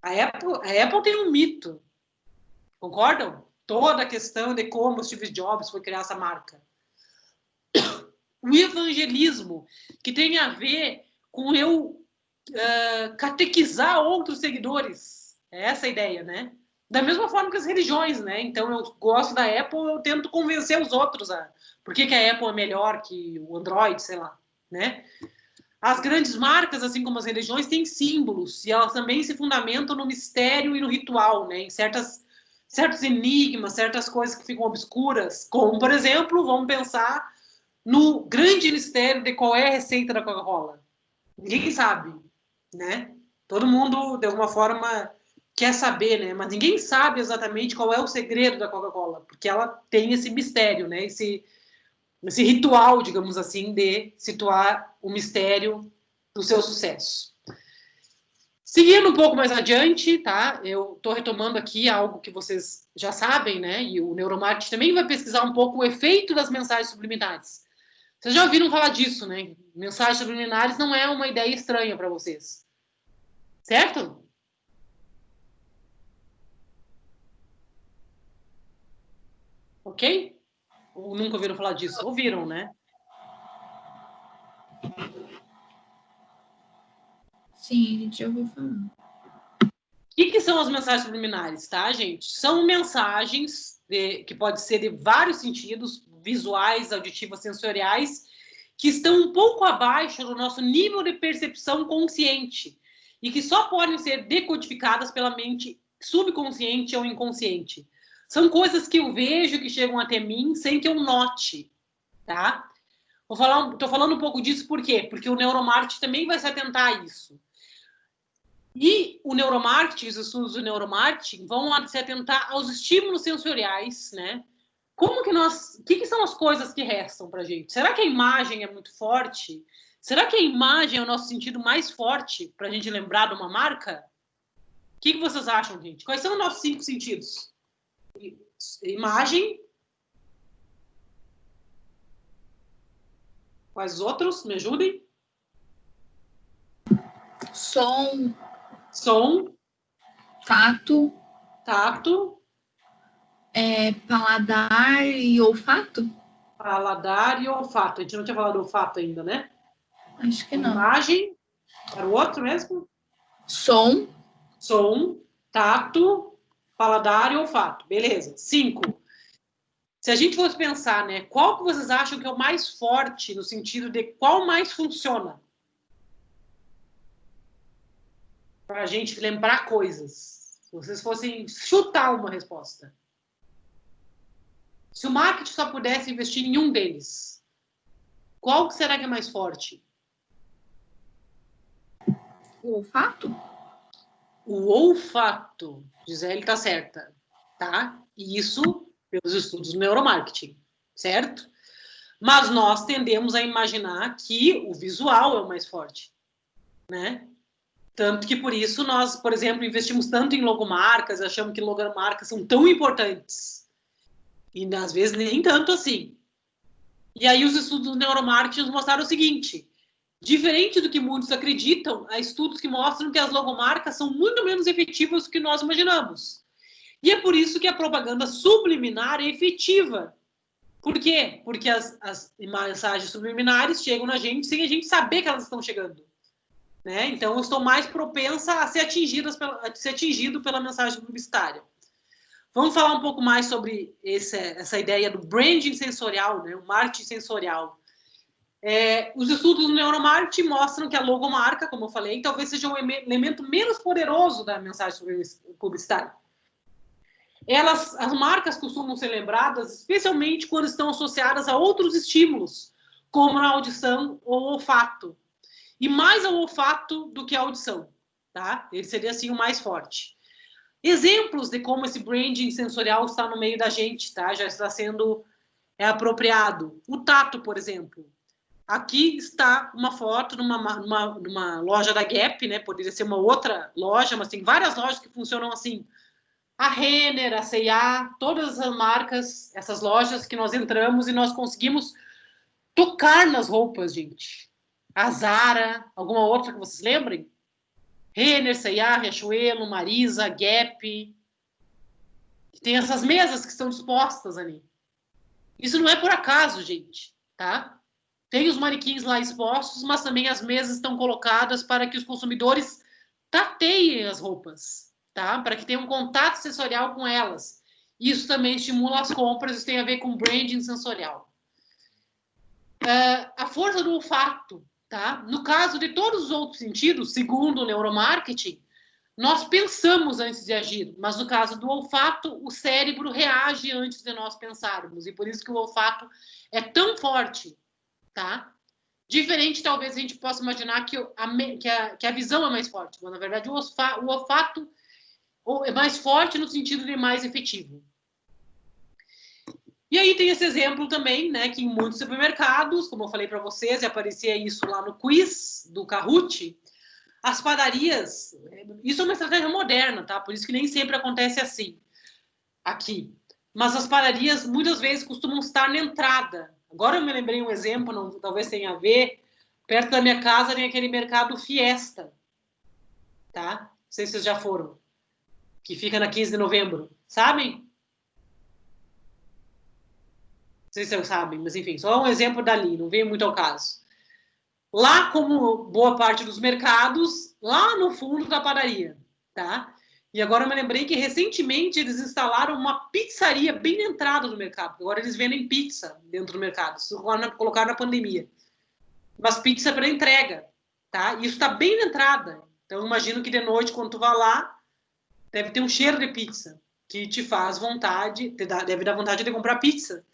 A Apple tem um mito. Concordam? toda a questão de como o Steve Jobs foi criar essa marca. O evangelismo, que tem a ver com eu catequizar outros seguidores. É essa a ideia, né? Da mesma forma que as religiões, né? Então, eu gosto da Apple, eu tento convencer os outros por que a Apple é melhor que o Android, sei lá, né? As grandes marcas, assim como as religiões, têm símbolos e elas também se fundamentam no mistério e no ritual, né? Em certos enigmas, certas coisas que ficam obscuras, como, por exemplo, vamos pensar no grande mistério de qual é a receita da Coca-Cola. Ninguém sabe, né? Todo mundo, de alguma forma, quer saber, né? Mas ninguém sabe exatamente qual é o segredo da Coca-Cola, porque ela tem esse mistério, né? Esse ritual, digamos assim, de situar o mistério do seu sucesso. Seguindo um pouco mais adiante, tá? Eu estou retomando aqui algo que vocês já sabem, né? E o neuromarketing também vai pesquisar um pouco o efeito das mensagens subliminares. Vocês já ouviram falar disso, né? Mensagens subliminares não é uma ideia estranha para vocês. Certo? Ok? Ou nunca ouviram falar disso? Ouviram, né? Sim, a gente já ouviu falar. O que são as mensagens subliminares, tá, gente? São mensagens que podem ser de vários sentidos, visuais, auditivos, sensoriais, que estão um pouco abaixo do nosso nível de percepção consciente e que só podem ser decodificadas pela mente subconsciente ou inconsciente. São coisas que eu vejo que chegam até mim sem que eu note, tá? Tô falando um pouco disso por quê? Porque o neuromarketing também vai se atentar a isso. E o neuromarketing, os estudos do neuromarketing vão se atentar aos estímulos sensoriais, né? O que são as coisas que restam pra gente? Será que a imagem é muito forte? Será que a imagem é o nosso sentido mais forte pra gente lembrar de uma marca? O que vocês acham, gente? Quais são os nossos 5 sentidos? Imagem. Quais os outros? Me ajudem. Som. Tato. Paladar e olfato? Paladar e olfato. A gente não tinha falado do olfato ainda, né? Acho que não. Imagem. Era o outro mesmo? Som, tato, paladar e olfato. Beleza. 5. Se a gente fosse pensar, né? Qual que vocês acham que é o mais forte no sentido de qual mais funciona? Para a gente lembrar coisas. Se vocês fossem chutar uma resposta. Se o marketing só pudesse investir em um deles, qual que será que é mais forte? o olfato? O olfato. Gisele está certa, tá? E isso pelos estudos do neuromarketing, certo? Mas nós tendemos a imaginar que o visual é o mais forte, né? Tanto que por isso nós, por exemplo, investimos tanto em logomarcas, achamos que logomarcas são tão importantes. E às vezes nem tanto assim. E aí os estudos do neuromarketing mostraram o seguinte: diferente do que muitos acreditam, há estudos que mostram que as logomarcas são muito menos efetivas do que nós imaginamos. E é por isso que a propaganda subliminar é efetiva. Por quê? Porque as mensagens subliminares chegam na gente sem a gente saber que elas estão chegando. Né? Então, eu estou mais propensa a ser atingido pela mensagem publicitária. Vamos falar um pouco mais sobre essa ideia do branding sensorial, né? O marketing sensorial. Os estudos do neuromarketing mostram que a logomarca, como eu falei, talvez seja um elemento menos poderoso da mensagem publicitária. As marcas costumam ser lembradas, especialmente quando estão associadas a outros estímulos, como a audição ou olfato. E mais ao olfato do que a audição, tá? Ele seria, assim, o mais forte. Exemplos de como esse branding sensorial está no meio da gente, tá? Já está sendo apropriado. O tato, por exemplo. Aqui está uma foto numa loja da Gap, né? Poderia ser uma outra loja, mas tem várias lojas que funcionam assim. A Renner, a C&A, todas as marcas, essas lojas que nós entramos e nós conseguimos tocar nas roupas, gente. A Zara, alguma outra que vocês lembrem? Renner, C&A, Riachuelo, Marisa, Gap. Tem essas mesas que estão dispostas ali. Isso não é por acaso, gente, tá? Tem os manequins lá expostos, mas também as mesas estão colocadas para que os consumidores tateiem as roupas, tá? Para que tenham um contato sensorial com elas. Isso também estimula as compras, isso tem a ver com branding sensorial. A força do olfato, tá? No caso de todos os outros sentidos, segundo o neuromarketing, nós pensamos antes de agir, mas no caso do olfato, o cérebro reage antes de nós pensarmos, e por isso que o olfato é tão forte, tá? Diferente, talvez, a gente possa imaginar que a visão é mais forte, mas, na verdade, o olfato é mais forte no sentido de mais efetivo. E aí tem esse exemplo também, né, que em muitos supermercados, como eu falei para vocês, e aparecia isso lá no quiz do Kahoot, as padarias, isso é uma estratégia moderna, tá? Por isso que nem sempre acontece assim, aqui. Mas as padarias, muitas vezes, costumam estar na entrada. Agora eu me lembrei um exemplo, não, talvez tenha a ver, perto da minha casa tem aquele mercado Fiesta, tá? Não sei se vocês já foram, que fica na 15 de novembro, sabem? Não sei se vocês sabem, mas enfim, só um exemplo dali, não veio muito ao caso. Lá, como boa parte dos mercados, lá no fundo da padaria, tá? E agora eu me lembrei que recentemente eles instalaram uma pizzaria bem na entrada do mercado. Agora eles vendem pizza dentro do mercado. Isso colocaram na pandemia. Mas pizza para entrega, tá? E isso está bem na entrada. Então eu imagino que de noite, quando tu vai lá, deve ter um cheiro de pizza que te faz vontade, deve dar vontade de comprar pizza.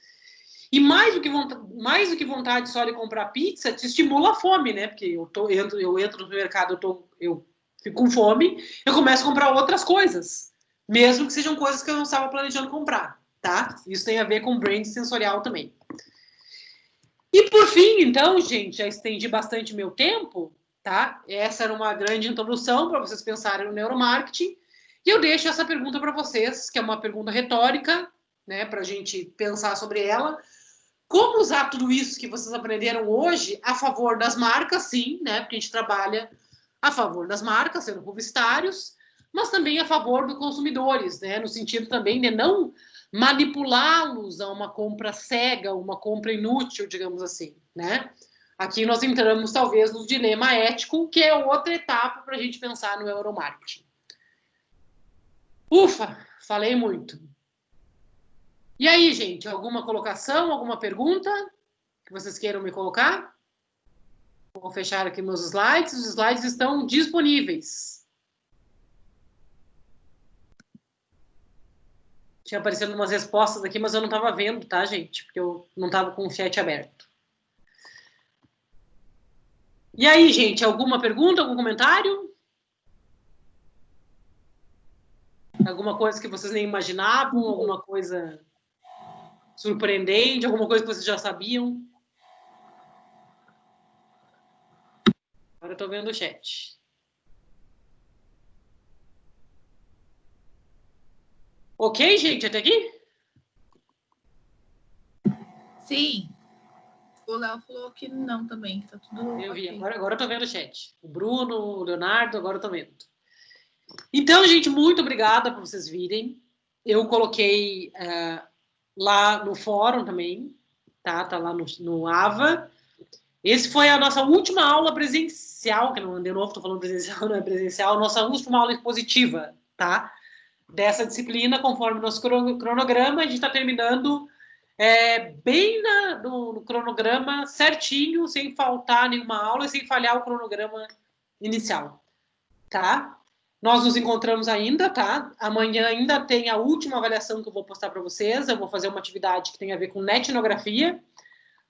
E mais do que vontade só de comprar pizza, te estimula a fome, né? Porque eu entro no mercado, eu fico com fome, eu começo a comprar outras coisas. Mesmo que sejam coisas que eu não estava planejando comprar, tá? Isso tem a ver com brand sensorial também. E por fim, então, gente, já estendi bastante meu tempo, tá? Essa era uma grande introdução para vocês pensarem no neuromarketing. E eu deixo essa pergunta para vocês, que é uma pergunta retórica, né? Para a gente pensar sobre ela. Como usar tudo isso que vocês aprenderam hoje a favor das marcas, sim, né? Porque a gente trabalha a favor das marcas, sendo publicitários, mas também a favor dos consumidores, né? No sentido também de não manipulá-los a uma compra cega, uma compra inútil, digamos assim, né? Aqui nós entramos, talvez, no dilema ético, que é outra etapa para a gente pensar no neuromarketing. Ufa, falei muito. E aí, gente, alguma colocação, alguma pergunta que vocês queiram me colocar? Vou fechar aqui meus slides. Os slides estão disponíveis. Tinha aparecido umas respostas aqui, mas eu não estava vendo, tá, gente? Porque eu não estava com o chat aberto. E aí, gente, alguma pergunta, algum comentário? Alguma coisa que vocês nem imaginavam? Alguma coisa surpreendente? Alguma coisa que vocês já sabiam? Agora eu tô vendo o chat. Ok, gente, até aqui? Sim. O Léo falou que não também, tá tudo Eu vi, ok. agora eu tô vendo o chat. O Bruno, o Leonardo, agora eu tô vendo. Então, gente, muito obrigada por vocês virem. Eu coloquei lá no fórum também, tá? Tá lá no AVA. Esse foi a nossa última aula presencial, que não, de novo, tô falando presencial, não é presencial, nossa última aula expositiva, tá? Dessa disciplina, conforme o nosso cronograma, a gente está terminando bem no cronograma certinho, sem faltar nenhuma aula e sem falhar o cronograma inicial, tá? Nós nos encontramos ainda, tá? Amanhã ainda tem a última avaliação que eu vou postar para vocês. Eu vou fazer uma atividade que tem a ver com etnografia.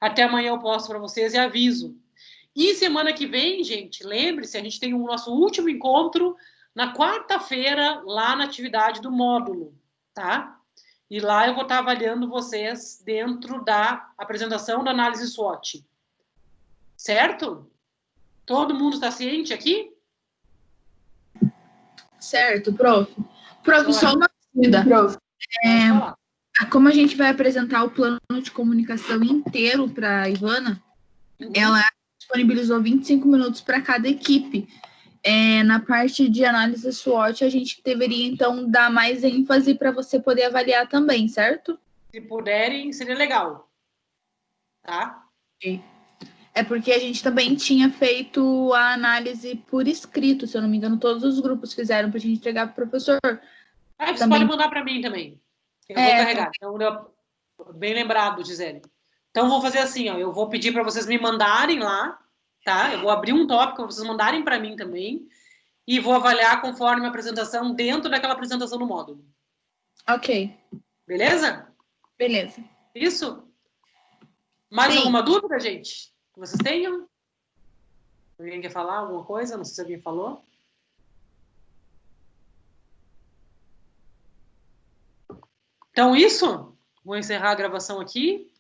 Até amanhã eu posto para vocês e aviso. E semana que vem, gente, lembre-se, a gente tem o nosso último encontro na quarta-feira, lá na atividade do módulo, tá? E lá eu vou estar avaliando vocês dentro da apresentação da análise SWOT. Certo? Todo mundo está ciente aqui? Certo, prof. Prof, só uma dúvida. Como a gente vai apresentar o plano de comunicação inteiro para a Ivana, ela disponibilizou 25 minutos para cada equipe. na parte de análise SWOT, a gente deveria, então, dar mais ênfase para você poder avaliar também, certo? Se puderem, seria legal. Tá? É porque a gente também tinha feito a análise por escrito, se eu não me engano, todos os grupos fizeram para a gente entregar para o professor. Você também... pode mandar para mim também. Eu vou carregar. Então, bem lembrado, Gisele. Então, vou fazer assim, ó, eu vou pedir para vocês me mandarem lá, tá? Eu vou abrir um tópico para vocês mandarem para mim também e vou avaliar conforme a apresentação dentro daquela apresentação do módulo. Ok. Beleza? Beleza. Isso? Mais alguma dúvida, gente? Que vocês tenham? Alguém quer falar alguma coisa? Não sei se alguém falou. Então, isso. Vou encerrar a gravação aqui.